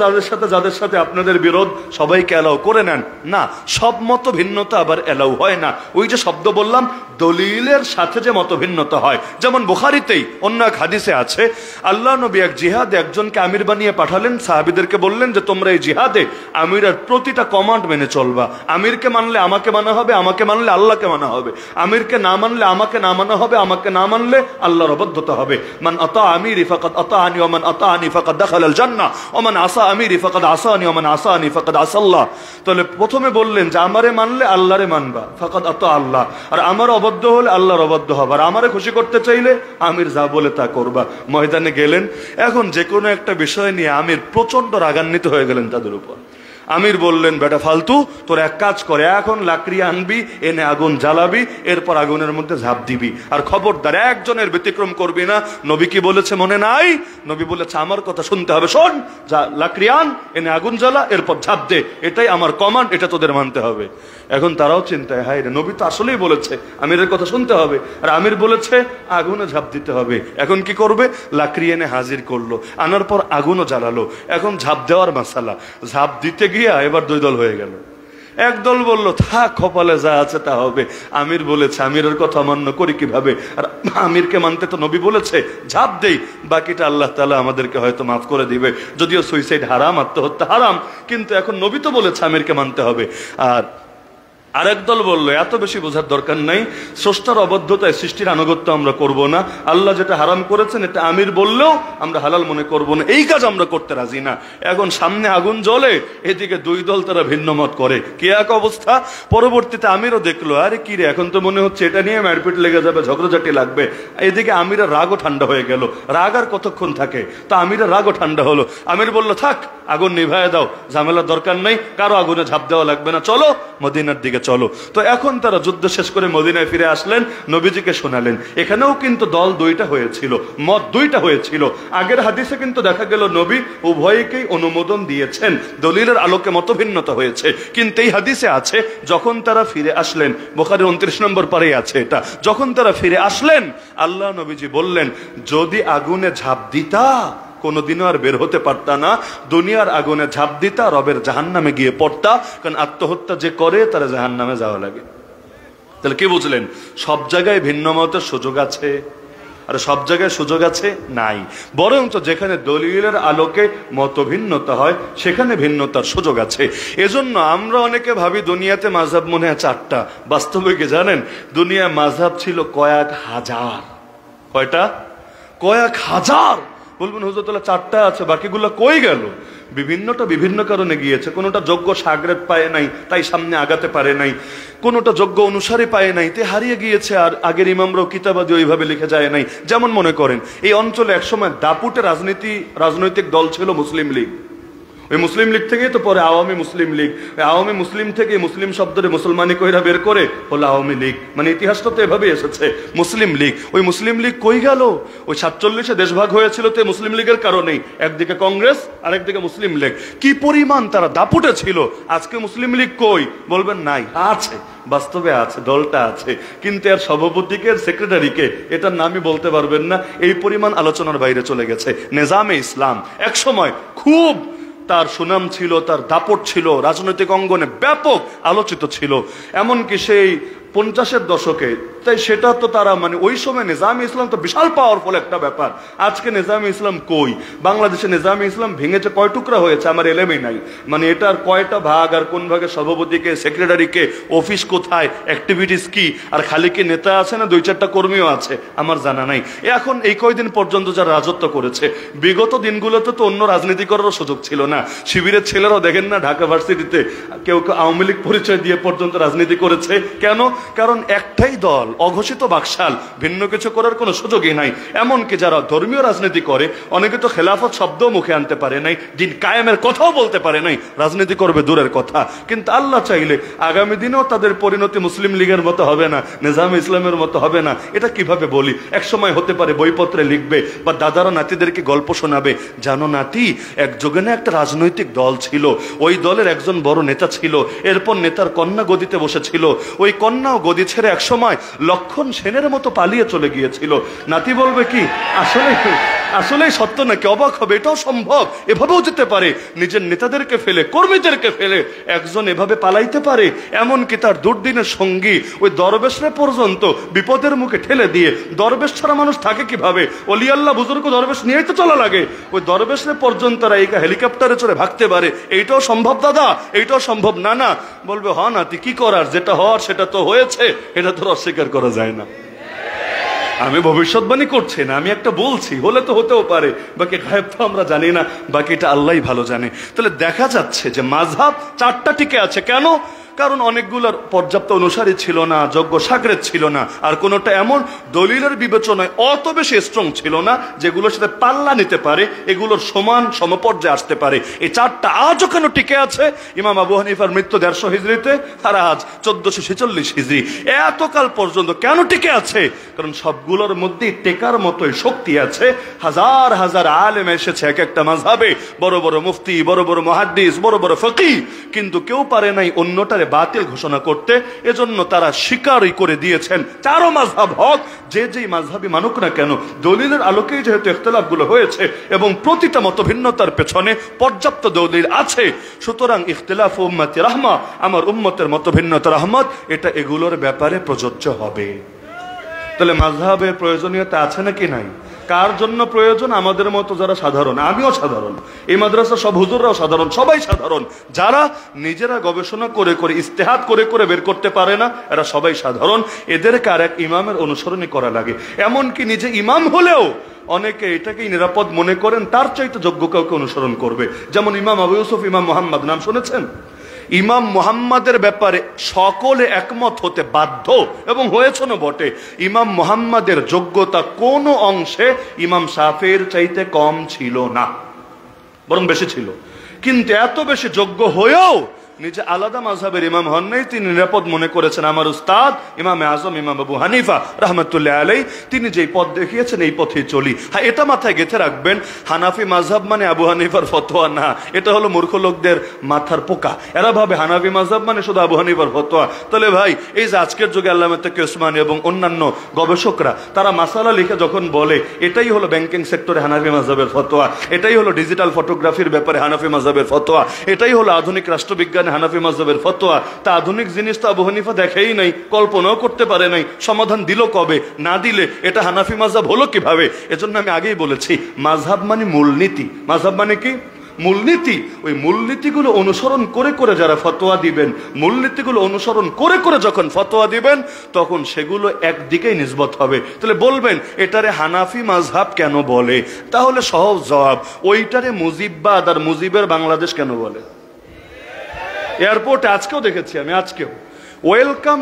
যাদের সাথে আপনাদের বিরোধ সবাইকে অ্যালাউ করে নেন। না, সব মত ভিন্নতা আবার অ্যালাউ হয় না। ওই যে শব্দ বললাম, দলিলের সাথে যে মত ভিন্নতা হয়। যেমন বুখারীতেই অন্য এক হাদিসে আছে, আল্লাহ নবী এক জিহাদে একজনকে আমির বানিয়ে পাঠালেন, সাহাবীদেরকে বললেন যে তোমরা এই জিহাদে আমিরের প্রতিটা কমান্ড মেনে চলবা। আমিরকে মানলে আমাকে মানা হবে, আমাকে মানলে আল্লাহকে মানা হবে। আমিরকে না মানলে আমাকে না মানা হবে, আমাকে না মানলে আল্লাহর অবাধ্যতা হবে। মান আতা আমিরি ফাকাদ আতাআনি ওয়া মান আতাআনি ফাকাদ দাখালাল জান্নাহ ওয়া মান আসা আমিরি ফাকাদ আসানি ওয়া মান আসানি ফাকাদ আসাল্লাহ। তাহলে প্রথমে বললেন যে আমারে মানলে আল্লাহরে মানবা, ফাকাদ আতা আল্লাহ, আর আমার অবাধ্য হলে আল্লাহর অবাধ্য হবে, আর আমারে খুশি করতে চাইলে আমির যা বলে তা করবা। ময়দানে গেলেন, এখন যে কোনো একটা বিষয় নিয়ে আমির প্রচন্ড রাগান্বিত হয়ে গেলেন তাদের উপর। আমির বললেন, বেটা ফালতু, তোর এক কাজ করে, এখন লাকড়ি আনবি, এনে আগুন জ্বালাবি, এরপর আগুনের মধ্যে ঝাঁপ দিবি, আর খবরদার একজনের ব্যতিক্রম করবি না। নবী কি বলেছে মনে নাই? নবী বলেছে আমার কথা শুনতে হবে, শোন, যা লাকড়ি আন, এনে আগুন জ্বালা, এরপর ঝাঁপ দে, এটাই আমার কমান্ড, এটা তোদের মানতে হবে। এখন তারাও চিন্তায়, হায় রে, নবী তো আসলেই বলেছে আমিরের কথা শুনতে হবে, আর আমির বলেছে আগুনে ঝাঁপ দিতে হবে। এখন কি করবে? লাকড়ি এনে হাজির করলো, আনার পর আগুনও জ্বালালো। এখন ঝাঁপ দেওয়ার মাসালা, ঝাঁপ দিতে গিয়ে এবার দুই দল হয়ে গেল। একদল বলল থাক, কপালে যা আছে তা হবে, আমির বলেছে, আমিরের কথা অমান্য করি কিভাবে, আর আমিরকে মানতে তো নবী বলেছে, ঝাঁপ দেই, বাকিটা আল্লাহ তাআলা আমাদেরকে হয়তো মাফ করে দিবে। যদিও সুইসাইড হারাম, আত্মহত্যা হারাম, কিন্তু এখন নবী তো বলেছে আমিরকে মানতে হবে। আর আরেক দল বলল এত বেশি বোঝার দরকার নাই, স্রষ্টার অবদ্ধতায় সৃষ্টির আনুগত্য আমরা করব না, আল্লাহ যেটা হারাম করেছেন এটা আমির বললেও আমরা হালাল মনে করব না, এই কাজ আমরা করতে রাজি না। এখন সামনে আগুন জ্বলে, এদিকে দুই দল তারা ভিন্ন মত করে, কি এক অবস্থা। পরবর্তীতে আমিরও দেখলো, আরে কি রে, এখন তো মনে হচ্ছে এটা নিয়ে মারপিট লেগে যাবে, ঝগড়াঝাটি লাগবে। এদিকে আমিরের রাগও ঠান্ডা হয়ে গেল, রাগ আর কতক্ষণ থাকে, তা আমিরের রাগও ঠান্ডা হলো। আমির বলল থাক, আগুন নিভায় দাও, ঝামেলার দরকার নাই, কারো আগুনে ঝাঁপ দেওয়া লাগবে না, চলো মদিনার দিকে চলো। তো এখন তারা যুদ্ধ শেষ করে মদিনায় ফিরে আসলেন, নবীজিকে শোনালেন। এখানেও কিন্তু দল দুইটা হয়েছিল, মত দুইটা হয়েছিল। আগের হাদিসে কিন্তু দেখা গেল নবী উভয়কেই অনুমোদন দিয়েছেন, দলিলের আলোকে মতভিন্নতা হয়েছে। কিন্তু এই হাদিসে আছে যখন তারা ফিরে আসলেন, বুখারীর 29 নম্বর পারেই আছে এটা, যখন তারা ফিরে আসলেন আল্লাহ নবীজি বললেন, যদি আগুনে ঝাঁপ দিতা কোনোদিনও আর বের হতে পারতা না, দুনিয়ার আগুনে ঝাঁপ দিতা, রবের জাহান্নামে গিয়ে পড়তা, কারণ আত্মহত্যা যে করে তারা জাহান্নামে যাওয়া লাগে। তাহলে কি বুঝলেন? সব জায়গায় ভিন্ন মতের সুযোগ আছে, আর সব জায়গায় সুযোগ আছে নাই, বরঞ্চ যেখানে দলিলের আলোকে মতভিন্নতা হয় সেখানে ভিন্নতার সুযোগ আছে। এজন্য আমরা অনেকে ভাবি দুনিয়াতে মাযহাব মনে হয় 4টা, বাস্তবে কি জানেন? দুনিয়ায় মাযহাব ছিল কয়েক হাজার। কয়টা? কয়েক হাজার। বলবেন হুজুর তাহলে 4টা আছে, বাকিগুলো কই গেল? বিভিন্নটা বিভিন্ন কারণে গিয়েছে। কোনোটা যোগ্য সাগরেদ পায় নাই, তাই সামনে আগাতে পারে নাই। কোনোটা যোগ্য অনুসারী পায় নাই, তে হারিয়ে গিয়েছে। আর আগের ইমামরাও কিতাবাদি ওইভাবে লিখে যায় নাই। যেমন মনে করেন এই অঞ্চলে একসময় দাপুটে রাজনৈতিক দল ছিল মুসলিম লীগ। ওই মুসলিম লীগ থেকেই তো পরে আওয়ামী মুসলিম লীগ, আওয়ামী মুসলিম থেকে মুসলিম শব্দরে মুসলমানি কইরা বের করে হলো আওয়ামী লীগ। মানে ইতিহাসটা তো এভাবে এসেছে, মুসলিম লীগ। ওই মুসলিম লীগ কই গেল? ওই 47-এ দেশভাগ হয়েছিল তো মুসলিম লীগের কারণেই, একদিকে কংগ্রেস আর একদিকে মুসলিম লীগ। কি পরিমাণ তারা দাপুটে ছিল। আজকে মুসলিম লীগ কই? বলবেন নাই, আছে, বাস্তবে আছে, দলটা আছে, কিন্তু এর সভাপতিকে, সেক্রেটারিকে, এটার নামই বলতে পারবেন না, এই পরিমাণ আলোচনার বাইরে চলে গেছে। নিজামে ইসলাম এক সময় খুব তার সুনাম ছিল, তার দাপট ছিল, রাজনৈতিক অঙ্গনে ব্যাপক আলোচিত ছিল, এমনকি সেই 50-এর দশকে। তাই সেটা তো তারা মানে ওই সময় নিজামে ইসলাম তো বিশাল পাওয়ারফুল একটা ব্যাপার। আজকে নিজামে ইসলাম কই? বাংলাদেশে নিজামে ইসলাম ভেঙেছে, কয় টুকরা হয়েছে আমার এলেমেই নাই। মানে এটার কয়টা ভাগ, আর কোন ভাগে সভাপতিকে, সেক্রেটারিকে, অফিস কোথায়, অ্যাক্টিভিটিস কি, আর খালি কি নেতা আছে না 2-4টা কর্মীও আছে, আমার জানা নাই। এখন এই কয়দিন পর্যন্ত যারা রাজত্ব করেছে, বিগত দিনগুলোতে তো অন্য রাজনীতি করারও সুযোগ ছিল না। শিবিরের ছেলেরাও দেখেন না ঢাকা ভার্সিটিতে কেউ কেউ আওয়ামী লীগ পরিচয় দিয়ে পর্যন্ত রাজনীতি করেছে। কেন? কারণ একটাই দল, অঘোষিত বাকশাল, ভিন্ন কিছু করার কোনো সুযোগই নাই। এমনকি যারা ধর্মীয় রাজনীতি করে, অনেকে তো খেলাফত শব্দও মুখে আনতে পারে নাই, দিন কায়েমের কথাও বলতে পারে নাই, রাজনীতি করবে দূরের কথা। কিন্তু আল্লাহ চাইলে আগামী দিনেও তাদের পরিণতি মুসলিম লীগের মতো হবে না, নিজাম ইসলামের মতো হবে না। এটা কিভাবে বলি, একসময় হতে পারে বইপত্রে লিখবে বা দাদারা নাতিদেরকে গল্প শোনাবে, জানো নাতি এক যুগে না একটা রাজনৈতিক দল ছিল, ওই দলের একজন বড় নেতা ছিল, এরপর নেতার কন্যা গদিতে বসেছিল, ওই কন্যাও গদি ছেড়ে একসময় লক্ষণ সেনের মতো পালিয়ে চলে গিয়েছিল। নাতি বলবে কি আসলেই সত্য নাকি? অবাক হবে, এটাও সম্ভব, এভাবেও যেতে পারে। নিজের নেতাদেরকে ফেলে, কর্মীদেরকে ফেলে একজন এভাবে পালাইতে পারে। এমনকি তার দুর্দিনের সঙ্গী ওই দরবেশরে পর্যন্ত বিপদের মুখে ঠেলে দিয়ে, দরবেশ ছাড়া মানুষ থাকে কিভাবে? অলি আল্লাহ বুজুর্গ দরবেশ নিয়েই তো চলা লাগে। ওই দরবেশরে পর্যন্ত হেলিকপ্টারে চড়ে ভাগতে পারে। এইটাও সম্ভব দাদা, এইটাও সম্ভব। না না বলবে, হ নাতি কি করার, যেটা হওয়ার সেটা তো হয়েছে, এটা তো অস্বীকার করা যায় না। আমি ভবিষ্যৎবাণী করছি না, আমি একটা বলছি, হলে তো হতেও পারে, বাকি গায়েব তো আমরা জানি না, বাকিটা আল্লাহই ভালো জানে। তাহলে দেখা যাচ্ছে যে মাযহাব চারটা টিকে আছে। কেন? কারণ অনেকগুলোর পর্যাপ্ত অনুসারী ছিল না, যোগ্য সাকরেত ছিল না, আর কোনোটা এমন দলিলের বিবেচনায় অত বেশি স্ট্রং ছিল না যেগুলোর সাথে পাল্লা নিতে পারে, এগুলোর সমান সমপর্যায়ে আসতে পারে। এই চারটা আজও কেন টিকে আছে? ইমাম আবু হানিফার মৃত্যু 150 হিজরিতে, আর আজ 1446 হিজরি, এতকাল পর্যন্ত কেন টিকে আছে? কারণ সবগুলোর মধ্যে টেকার মতোই শক্তি আছে। হাজার হাজার আলেম এসেছে এক একটা মাযহাবে, বড় বড় মুফতি, বড় বড় মুহাদ্দিস, বড় বড় ফকিহ, কিন্তু কেউ পারে নাই অন্যটারে বাতিল ঘোষণা করতে। এজন্য তারা স্বীকারই করে দিয়েছেন চারো মাযহাব হক। যে যেই মাযহাবই মানুক না কেন, দলিলের আলোকেই যেহেতু ইখতিলাফগুলো হয়েছে এবং প্রতিটা মতভিন্নতার পেছনে পর্যাপ্ত দলিল আছে, সুতরাং ইখতিলাফ উম্মতি রাহমা, আমার উম্মতের মতভিন্নতা রহমত, এটা এগুলোর ব্যাপারে প্রযোজ্য হবে। তাহলে মাযহাবের প্রয়োজনীয়তা আছে নাকি নাই? কার জন্য প্রয়োজন? আমাদের মতো যারা সাধারণ, আমিও সাধারণ, এই মাদ্রাসা সব হুজুররাও সাধারণ, সবাই সাধারণ, যারা নিজেরা গবেষণা করে করে ইস্তেহাদ করে করে বের করতে পারে না, এরা সবাই সাধারণ। এদেরকে আর এক ইমামের অনুসরণই করা লাগে। এমনকি নিজে ইমাম হলেও অনেকে এটাকেই নিরাপদ মনে করেন তার চাইতে যোগ্য কাউকে অনুসরণ করবে। যেমন ইমাম আবু ইউসুফ, ইমাম মুহাম্মদ, নাম শুনেছেন? ইমাম মুহাম্মাদের ব্যাপারে সকলে একমত হতে বাধ্য এবং হয়েছেন বটে। ইমাম মুহাম্মাদের যোগ্যতা কোনো অংশে ইমাম শাফিঈর চাইতে কম ছিল না, বরং বেশি ছিল। কিন্তু এত বেশি যোগ্য হয়েও নিজে আলাদা মাযহাবের ইমাম হন নাই, তিনি নিরাপদ মনে করেছেন আমার উস্তাদ ইমামে আজম ইমাম আবু হানিফা রাহমাতুল্লাহ আলাইহি, তিনি যেই পথ দেখিয়েছেন এই পথেই চলি। হ্যাঁ, এটা মাথায় গেঁথে রাখবেন, হানাফি মাযহাব মানে আবু হানিফার ফতোয়া না। এটা হলো মূর্খ লোকদের মাথার পোকা। এরা ভাবে হানাফি মাযহাব মানে শুধু আবু হানিফার ফতোয়া। তাহলে ভাই, এই যে আজকের যুগে আল্লামা তাকি ওসমানী এবং অন্যান্য গবেষকরা তারা মাসালা লিখে যখন বলে এটাই হলো ব্যাংকিং সেক্টরে হানাফি মাযহাবের ফতোয়া, এটাই হলো ডিজিটাল ফটোগ্রাফির ব্যাপারে হানাফি মাযহাবের ফতোয়া, এটাই হলো আধুনিক রাষ্ট্রবিজ্ঞান হানাফি মাযহাবের ফতোয়া, তা আধুনিক জিনিস তো আবু হানিফা দেখেই নাই, কল্পনাও করতে পারে নাই, সমাধান দিল কবে? না দিলে এটা হানাফি মাযহাব হলো কিভাবে? এজন্য আমি আগেই বলেছি, মাযহাব মানে মূলনীতি। মাযহাব মানে কি? মূলনীতি। ওই মূলনীতিগুলো অনুসরণ করে করে যারা ফতোয়া দিবেন, মূলনীতিগুলো অনুসরণ করে করে যখন ফতোয়া দিবেন, তখন সেগুলো একদিকেই নিসবত হবে। তাহলে বলবেন এটারে হানাফি মাযহাব কেন বলে? তাহলে সহজ জবাব, ওইটারে মুজিববাদ আর মুজিবের বাংলাদেশ কেন বলে? এয়ারপোর্টে আজকেও দেখেছি আমি, আজকেও ওয়েলকাম,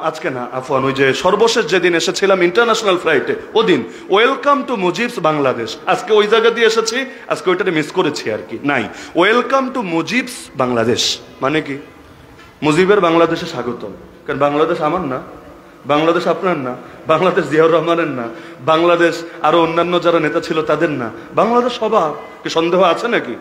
আজকে না আফওয়ান, ওই যে সর্বশেষ যেদিন এসেছিলাম ইন্টারন্যাশনাল ফ্লাইটে, ওদিন ওয়েলকাম টু মুজিবস বাংলাদেশ। আজকে ওই জায়গা দিয়ে এসেছি, আজকে ওইটাতে মিস করেছি আর কি। নাই, ওয়েলকাম টু মুজিবস বাংলাদেশ মানে কি? মুজিবের বাংলাদেশে স্বাগতম। কারণ বাংলাদেশ আমার না, বাংলাদেশ আপনার না, বাংলাদেশ জিয়াউর রহমানের না, বাংলাদেশ আরো অন্যান্য যারা নেতা ছিল তাদের না, বাংলাদেশ সবার। কি সন্দেহ আছে নাকি?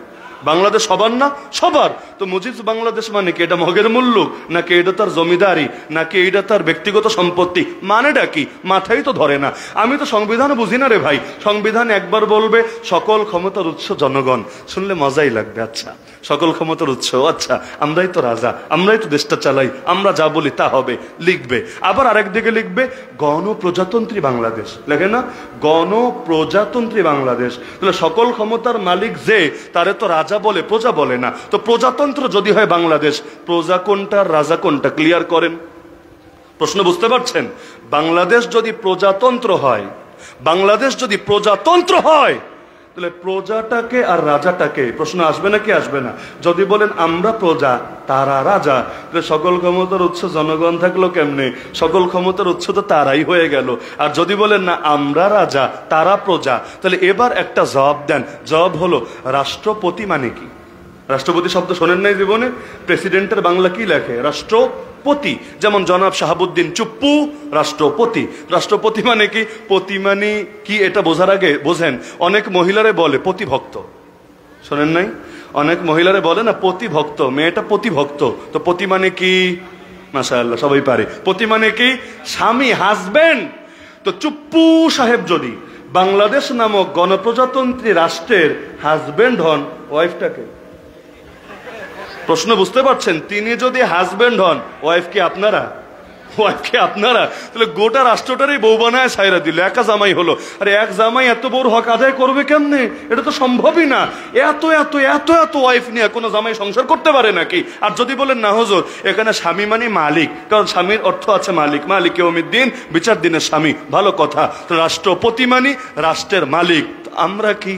বাংলাদেশ সবার না? সবার। তো মুজিব বাংলাদেশ মানে কি? এটা মগের মুল্লুক নাকি এটা তার জমিদারি নাকি এটা তার ব্যক্তিগত সম্পত্তি? মানেটা কি? মাথায় তো ধরে না। আমি তো সংবিধান বুঝি না রে ভাই। সংবিধান একবার বলবে সকল ক্ষমতার উৎস জনগণ, শুনলে মজাই লাগবে। আচ্ছা, সকল ক্ষমতার উৎস, আচ্ছা আমরাই তো রাজা, আমরাই তো দেশটা চালাই, আমরা যা বলি তা হবে, লিখবে। আবার আরেক দিকে লিখবে গণপ্রজাতন্ত্রী বাংলাদেশ, লেখে না? গণপ্রজাতন্ত্রী বাংলাদেশ। তাহলে সকল ক্ষমতার মালিক যে, তারে তো রাজা বলে, প্রজা বলে না। তো প্রজাতন্ত্র যদি হয় বাংলাদেশ, প্রজা কোনটা রাজা কোনটা? ক্লিয়ার করেন। প্রশ্ন বুঝতে পারছেন? বাংলাদেশ যদি প্রজাতন্ত্র হয়, বাংলাদেশ যদি প্রজাতন্ত্র হয়, তাহলে প্রজাটাকে আর রাজাটাকে, প্রশ্ন আসবে না কি আসবে না? যদি বলেন আমরা প্রজা তারা রাজা, তাহলে সকল ক্ষমতার উৎস জনগণ থাকলো কেমনে? সকল ক্ষমতার উৎস তো তারাই হয়ে গেল। আর যদি বলেন না আমরা রাজা তারা প্রজা, তাহলে এবার একটা জবাব দেন। জবাব হলো রাষ্ট্রপতি মানে কি? রাষ্ট্রপতি শব্দ শোনেন নাই জীবনে? প্রেসিডেন্টের বাংলা কি লেখে? রাষ্ট্রপতি। যেমন জনাব শাহাবুদ্দিন চুপ্পু রাষ্ট্রপতি। রাষ্ট্রপতি মানে কি? পতি মানে কি এটা বোঝার আগে বোঝেন, অনেক মহিলারে বলে পতিভক্ত, শোনেন নাই? অনেক মহিলারে বলে না পতিভক্ত, মেয়েটা পতিভক্ত। তো পতি মানে কি? মাশাআল্লাহ সবাই পারে। পতি মানে কি? স্বামী, হাজবেন্ড। তো চুপ্পু সাহেব যদি বাংলাদেশ নামক গণপ্রজাতন্ত্রী রাষ্ট্রের হাজবেন্ড হন, ওয়াইফটাকে, প্রশ্ন বুঝতে পারছেন? তিনি যদি হাজবেন্ড হন, ওয়াইফ কি আপনারা? ওয়াইফ কি আপনারা? তাহলে গোটা রাষ্ট্রটারই বউ বানায় ছাইরা দিল, একা জামাই হলো। আরে এক জামাই এত বড় হক আদায় করবে কেমনে? এটা তো সম্ভবই না। এত এত এত এত ওয়াইফ নিয়ে কোনো জামাই সংসার করতে পারে নাকি? আর যদি বলেন না হুজুর এখানে স্বামী মানে মালিক, কারণ স্বামীর অর্থ আছে মালিক, মালিক ইয়াউমিদ্দিন, বিচার দিনের স্বামী, ভালো কথা। তো রাষ্ট্রপতি মানে রাষ্ট্রের মালিক। আমরা কি?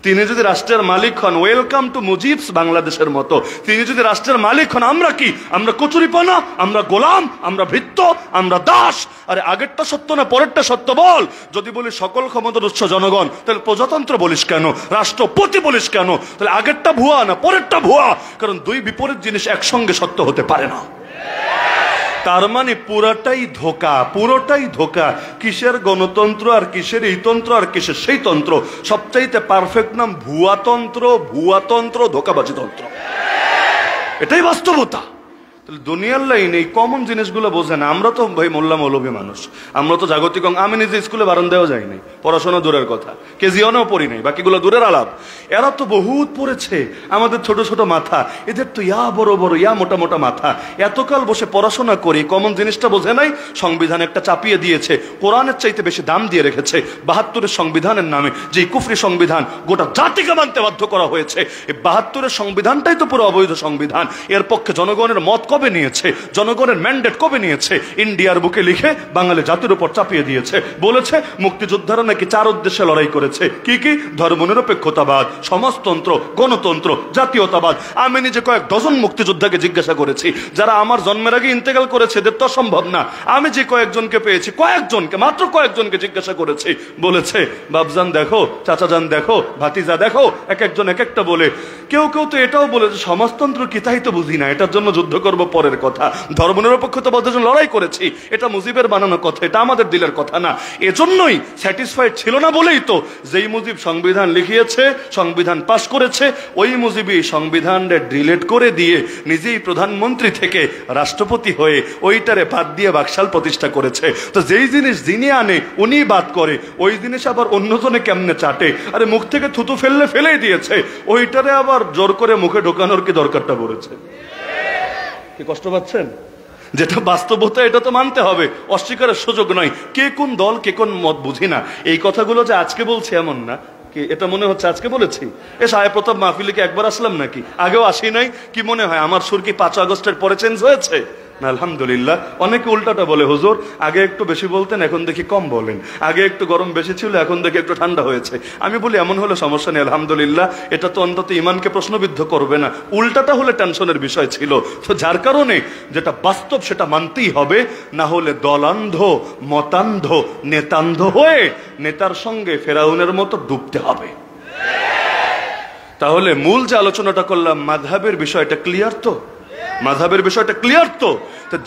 তিনি যদি রাষ্ট্রের মালিক হন, ওয়েলকাম টু মুজিবস বাংলাদেশের মতো। তিনি যদি রাষ্ট্রের মালিক হন, আমরা কি? আমরা কচুরিপানা, আমরা গোলাম, আমরা ভৃত্য, আমরা দাস। আরে আগেরটা সত্য না পরেরটা সত্য বল? যদি বলি সকল ক্ষমতার উৎস জনগণ, তাহলে প্রজাতন্ত্র বলিস কেন? রাষ্ট্রপতি বলিস কেন? তাহলে আগেরটা ভুয়া না পরেরটা ভুয়া? কারণ দুই বিপরীত জিনিস একসঙ্গে সত্য হতে পারে না। তার মানে পুরোটাই ধোকা, পুরোটাই ধোকা। কিসের গণতন্ত্র আর কিসের এই তন্ত্র আর কিসের সেই তন্ত্র? সবচাইতে পারফেক্ট নাম ভুয়াতন্ত্র, ভুয়াতন্ত্র, ধোকাবাজি তন্ত্র। এটাই বাস্তবতা। তাহলে দুনিয়ার লাইনে এই কমন জিনিসগুলো বোঝে না। আমরা তো ভাই মোল্লা মৌলভী মানুষ, আমরা তো জাগতিক। আমি নিজে স্কুলে বারান্দায়ও যাই নাই, পড়াশোনা দূরের কথা, কেজিওনেও পড়ি নাই, বাকিগুলো দূরের আলাপ। এরা তো বহুত পড়েছে, আমাদের ছোট ছোট মাথা, এদের তো ইয়া বড় বড় ইয়া মোটা মোটা মাথা। এতকাল বসে পড়াশোনা করি, কমন জিনিসটা বোঝে নাই। সংবিধান একটা চাপিয়ে দিয়েছে, কোরআনের চাইতে বেশি দাম দিয়ে রেখেছে 72-এর সংবিধানের নামে, যে কুফরি সংবিধান গোটা জাতিকে মানতে বাধ্য করা হয়েছে। এই 72-এর সংবিধানটাই তো পুরো অবৈধ সংবিধান। এর পক্ষে জনগণের মত কবে নিয়েছে? জনগণের ম্যান্ডেট কবে নিয়েছে? ইন্ডিয়ার বুকে লিখে বাঙালি জাতির উপর চাপিয়ে দিয়েছে। বলেছে মুক্তিযোদ্ধারা নাকি 4 উদ্দেশ্যে লড়াই করেছে। কি কি? ধর্মনিরপেক্ষতাবাদ, সমাজতন্ত্র, গণতন্ত্র, জাতীয়তাবাদ। আমি নিজে কয়েক ডজন মুক্তিযোদ্ধাকে জিজ্ঞাসা করেছি, যারা আমার জন্মের আগে ইন্তেকাল করেছে, এদের তো সম্ভব না। আমি যে কয়েকজনকে পেয়েছি, কয়েকজনকে, মাত্র কয়েকজনকে জিজ্ঞাসা করেছি, বলেছে বাপজান দেখো, চাচাজান দেখো, ভাতিজা দেখো, এক একজন এক একটা বলে। কেউ কেউ তো এটাও বলেছে সমাজতন্ত্র কি, তাই তো বুঝি না, এটার জন্য যুদ্ধ করব পরের কথা। ধর্মনিরপেক্ষতাবাদের জন্য লড়াই করেছি, এটা মুজিবের বানানো কথা, এটা আমাদের দিলের কথা না। এজন্যই স্যাটিসফাইড ছিল না বলেই তো যেই মুজিব সংবিধান লিখিয়েছে, সংবিধান পাশ করেছে, ওই মুজিবই সংবিধানটা ডিলিট করে দিয়ে নিজেই প্রধানমন্ত্রী থেকে রাষ্ট্রপতি হয়ে ওইটারে বাদ দিয়ে বাকশাল প্রতিষ্ঠা করেছে। তো যেই জিনিস যিনি আনে উনি বাদ করে, ওই জিনিস আবার অন্যজনে কেমনে চাটে? আরে মুখ থেকে থুতু ফেললে ফেলেই দিয়েছে, ওইটারে আবার জোর করে মুখে ঢোকানোর কি দরকারটা পড়েছে? কি কষ্ট পাচ্ছেন? যেটা বাস্তবতা এটা তো মানতে হবে, অস্বীকারের সুযোগ নয়। কে কোন দল কে কোন মত বুঝি না। এই কথাগুলো যে আজকে বলছি এমন না, কি এটা মনে হচ্ছে আজকে বলেছি? এ সাহেব প্রতাপ মাহফিলে কি একবার আসলাম নাকি? আগেও আসি নাই? কি মনে হয় আমার সুর কি 5 আগস্টের পরে চেঞ্জ হয়েছে? না, আলহামদুলিল্লাহ। অনেকে উল্টাটা বলে, হুজুর আগে একটু বেশি বলতেন, এখন দেখি কম বলেন। আগে একটু গরম বেশি ছিল, এখন দেখি একটু ঠান্ডা হয়েছে। আমি বলি এমন হলে সমস্যা নেই, আলহামদুলিল্লাহ। এটা তো অন্তত ইমানকে প্রশ্নবিদ্ধ করবে না। উল্টাটা হলে টেনশনের বিষয় ছিল। তো যার কারণে যেটা বাস্তব সেটা মানতেই হবে, না হলে দলান্ধ, মতান্ধ, নেতান্ধ হয়ে নেতার সঙ্গে ফেরাউনের মতো ডুবতে হবে। তাহলে মূল যে আলোচনাটা করলাম, মাযহাবের বিষয়টা ক্লিয়ার তো? মাযহাবের বিষয়টা ক্লিয়ার তো?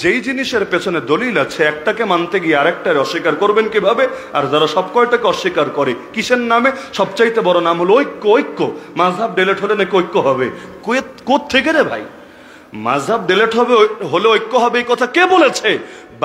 যেই জিনিসের পেছনে দলিল আছে, একটাকে মানতে গিয়ে আরেকটার অস্বীকার করবেন কিভাবে? আর যারা সব কয়টাকে অস্বীকার করে কিসের নামে? সবচাইতে বড় নাম হলো ঐক্য। ঐক্য। মাযহাব ডিলিট হলে নাকি ঐক্য হবে? কোথ থেকে রে ভাই? মাযহাব ডিলিট হবে হলে ঐক্য হবে, এই কথা কে বলেছে?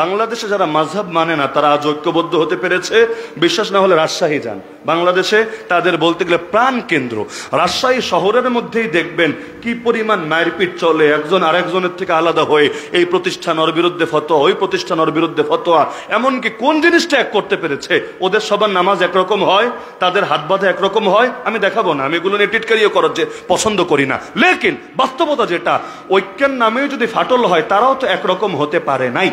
বাংলাদেশে যারা মাযহাব মানে না তারা আজ ঐক্যবদ্ধ হতে পেরেছে। বিশ্বাস না হলে রাজশাহী যান, বাংলাদেশে তাদের বলতে গেলে প্রাণ কেন্দ্র। রাজশাহী শহরের মধ্যেই দেখবেন কি পরিমাণ মারপিট চলে, একজন আরেকজনের থেকে আলাদা হয়ে এই প্রতিষ্ঠান ওর বিরুদ্ধে ফতোয়া, ওই প্রতিষ্ঠান ওর বিরুদ্ধে ফতোয়া। এমনকি কোন জিনিসটা এক করতে পেরেছে? ওদের সবার নামাজ একরকম হয়, তাদের হাত বাঁধা একরকম হয়। আমি দেখাবো না, আমি এগুলো নিয়ে টিটকারিও করার যে পছন্দ করি না। লেকিন বাস্তবতা যেটা, ঐক্যের নামেও যদি ফাটল হয়, তারাও তো একরকম হতে পারে নাই।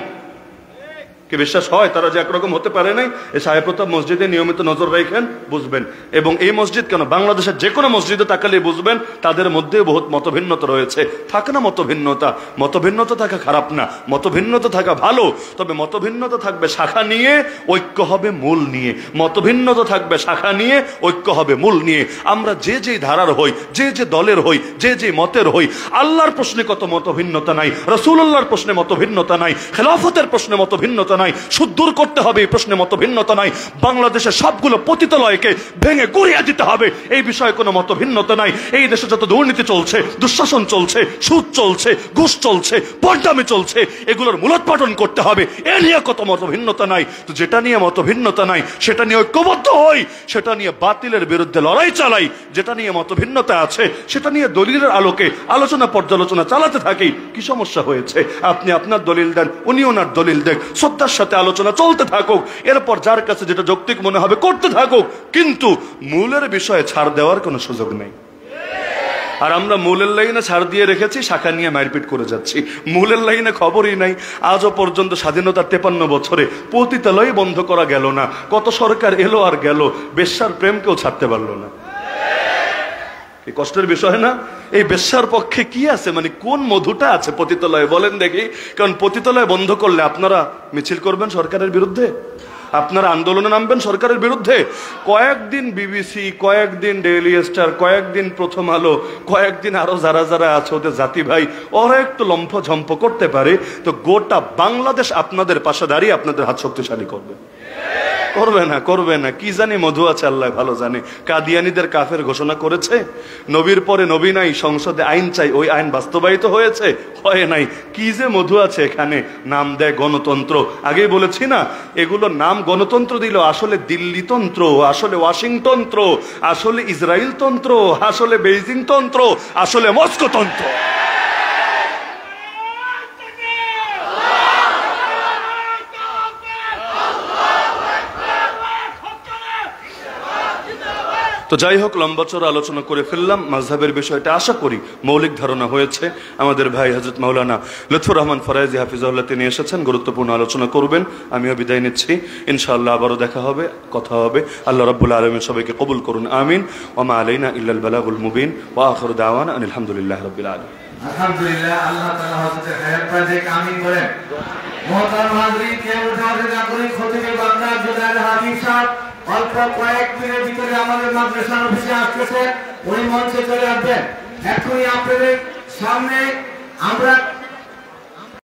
কি বিশ্বাস হয় তারা যে একরকম হতে পারে নাই? এই সাহেব প্রতাপ মসজিদে নিয়মিত নজর রাখেন, বুঝবেন। এবং এই মসজিদ কেন, বাংলাদেশের যে কোনো মসজিদে তাকালে বুঝবেন তাদের মধ্যে বহুত মতভিন্নতা রয়েছে। থাকে না মতভিন্নতা, মতভিন্নতা থাকা খারাপ না, মতভিন্নতা থাকা ভালো। তবে মতভিন্নতা থাকবে শাখা নিয়ে, ঐক্য হবে মূল নিয়ে। মতভিন্নতা থাকবে শাখা নিয়ে, ঐক্য হবে মূল নিয়ে। আমরা যে যে ধারার হই, যে যে দলের হই, যে যে মতের হই, আল্লাহর প্রশ্নে কত মতভিন্নতা নাই, রাসূলুল্লাহর প্রশ্নে মতভিন্নতা নাই, খেলাফতের প্রশ্নে মতভিন্নতা নাই, সুদূর করতে হবে এই প্রশ্নে মতভিন্নতা নাই, বাংলাদেশের সবগুলো পতিতালয়কে ভেঙে গুড়িয়ে দিতে হবে এই বিষয়ে কোনো মতভিন্নতা নাই। এই দেশে যত দুর্নীতি চলছে, দুঃশাসন চলছে, সুদ চলছে, ঘুষ চলছে, বন্ডামি চলছে, এগুলোর মূলোৎপাটন করতে হবে, এ নিয়ে কত মতভিন্নতা নাই। তো যেটা নিয়ে মতভিন্নতা নাই সেটা নিয়ে ঐক্যবদ্ধ হই, সেটা নিয়ে বাতিলের বিরুদ্ধে লড়াই চালাই। যেটা নিয়ে মতভিন্নতা আছে সেটা নিয়ে দলিলের আলোকে আলোচনা পর্যালোচনা চালাতে থাকি। কি সমস্যা হয়েছে? আপনি আপনার দলিল দেন, উনি ওনার দলিল দেন, শ্রদ্ধার সাথে আলোচনা চলতে থাকুক। এরপর যার কাছে যেটা যৌক্তিক মনে হবে করতে থাকুক, কিন্তু মূলের বিষয়ে ছাড় দেওয়ার কোনো সুযোগ নেই। আর আমরা মূলের লাইনে ছাড় দিয়ে রেখেছি, শাখা নিয়ে মারপিট করে যাচ্ছি। মূলের লাইনে খবরই নাই। আজও পর্যন্ত স্বাধীনতার 53 বছরে পতিতালয় বন্ধ করা গেল না। কত সরকার এলো আর গেল, বেশ্যার প্রেমকেও ছাড়তে পারলো না। কষ্টের বিষয় না? এই বেশ্যার পক্ষে কি আছে, মানে কোন মধুটা আছে পতিতালয়ে বলেন দেখি? কারণ পতিতালয় বন্ধ করলে আপনারা মিছিল করবেন সরকারের বিরুদ্ধে, আপনারা আন্দোলনে নামবেন সরকারের বিরুদ্ধে। কয়েকদিন বিবিসি, কয়েকদিন ডেইলি স্টার, কয়েকদিন প্রথম আলো, কয়েকদিন আরো যারা যারা আছে ওদের জাতি ভাই, ওরা একটু লম্ফ ঝম্প করতে পারে, তো গোটা বাংলাদেশ আপনাদের পাশে দাঁড়িয়ে আপনাদের হাত শক্তিশালী করবে। করবে না, করবে না। কি জানি মধু আছে আল্লাহ ভালো জানে। কাদিয়ানীদের কাফের ঘোষণা করেছে, নবীর পরে নবী নাই, সংসদে আইন চাই, ওই আইন বাস্তবায়িত হয়েছে? হয় নাই। কি যে মধু আছে এখানে, নাম দেয় গণতন্ত্র। আগেই বলেছি না, এগুলো নাম গণতন্ত্র দিল, আসলে দিল্লি তন্ত্র, আসলে ওয়াশিংটন তন্ত্র, আসলে ইসরায়েল তন্ত্র, আসলে বেইজিং তন্ত্র, আসলে মস্কো তন্ত্র। তো যাই হোক, লম্বা চড়া আলোচনা করে ফেললাম। মাযহাবের বিষয়টা আশা করি মৌলিক ধারণা হয়েছে। আমাদের ভাই হযরত মাওলানা লুৎফুর রহমান ফরাইজি হাফিজাহুল্লাহ তিনি এসেছেন, গুরুত্বপূর্ণ আলোচনা করবেন। আমিও বিদায় নিচ্ছি, ইনশাআল্লাহ আবারও দেখা হবে, কথা হবে। আল্লাহ রাব্বুল আলামিন সবাইকে কবুল করুন, আমিন। ওয়া মা আলাইনা ইল্লাল বালাগুল মুবিন ওয়া আখিরু দাওয়ানা আনিল হামদুলিল্লাহি রাব্বিল আলামিন। আলহামদুলিল্লাহ, আল্লাহ তাআলা হযরতের হায়াত পাক আমিন বলেন। মুহতারাম হাজরিন, কে উঠাতে না করি খতিবে বাগদাদ জুনায়েদ হাবিব সাহেব অল্প কয়েক মিনিটের ভিতরে আমাদের মাদ্রাসার অফিসে আসতেছে, উনি মঞ্চে চলে আসবেন। এখনই আপনাদের সামনে আমরা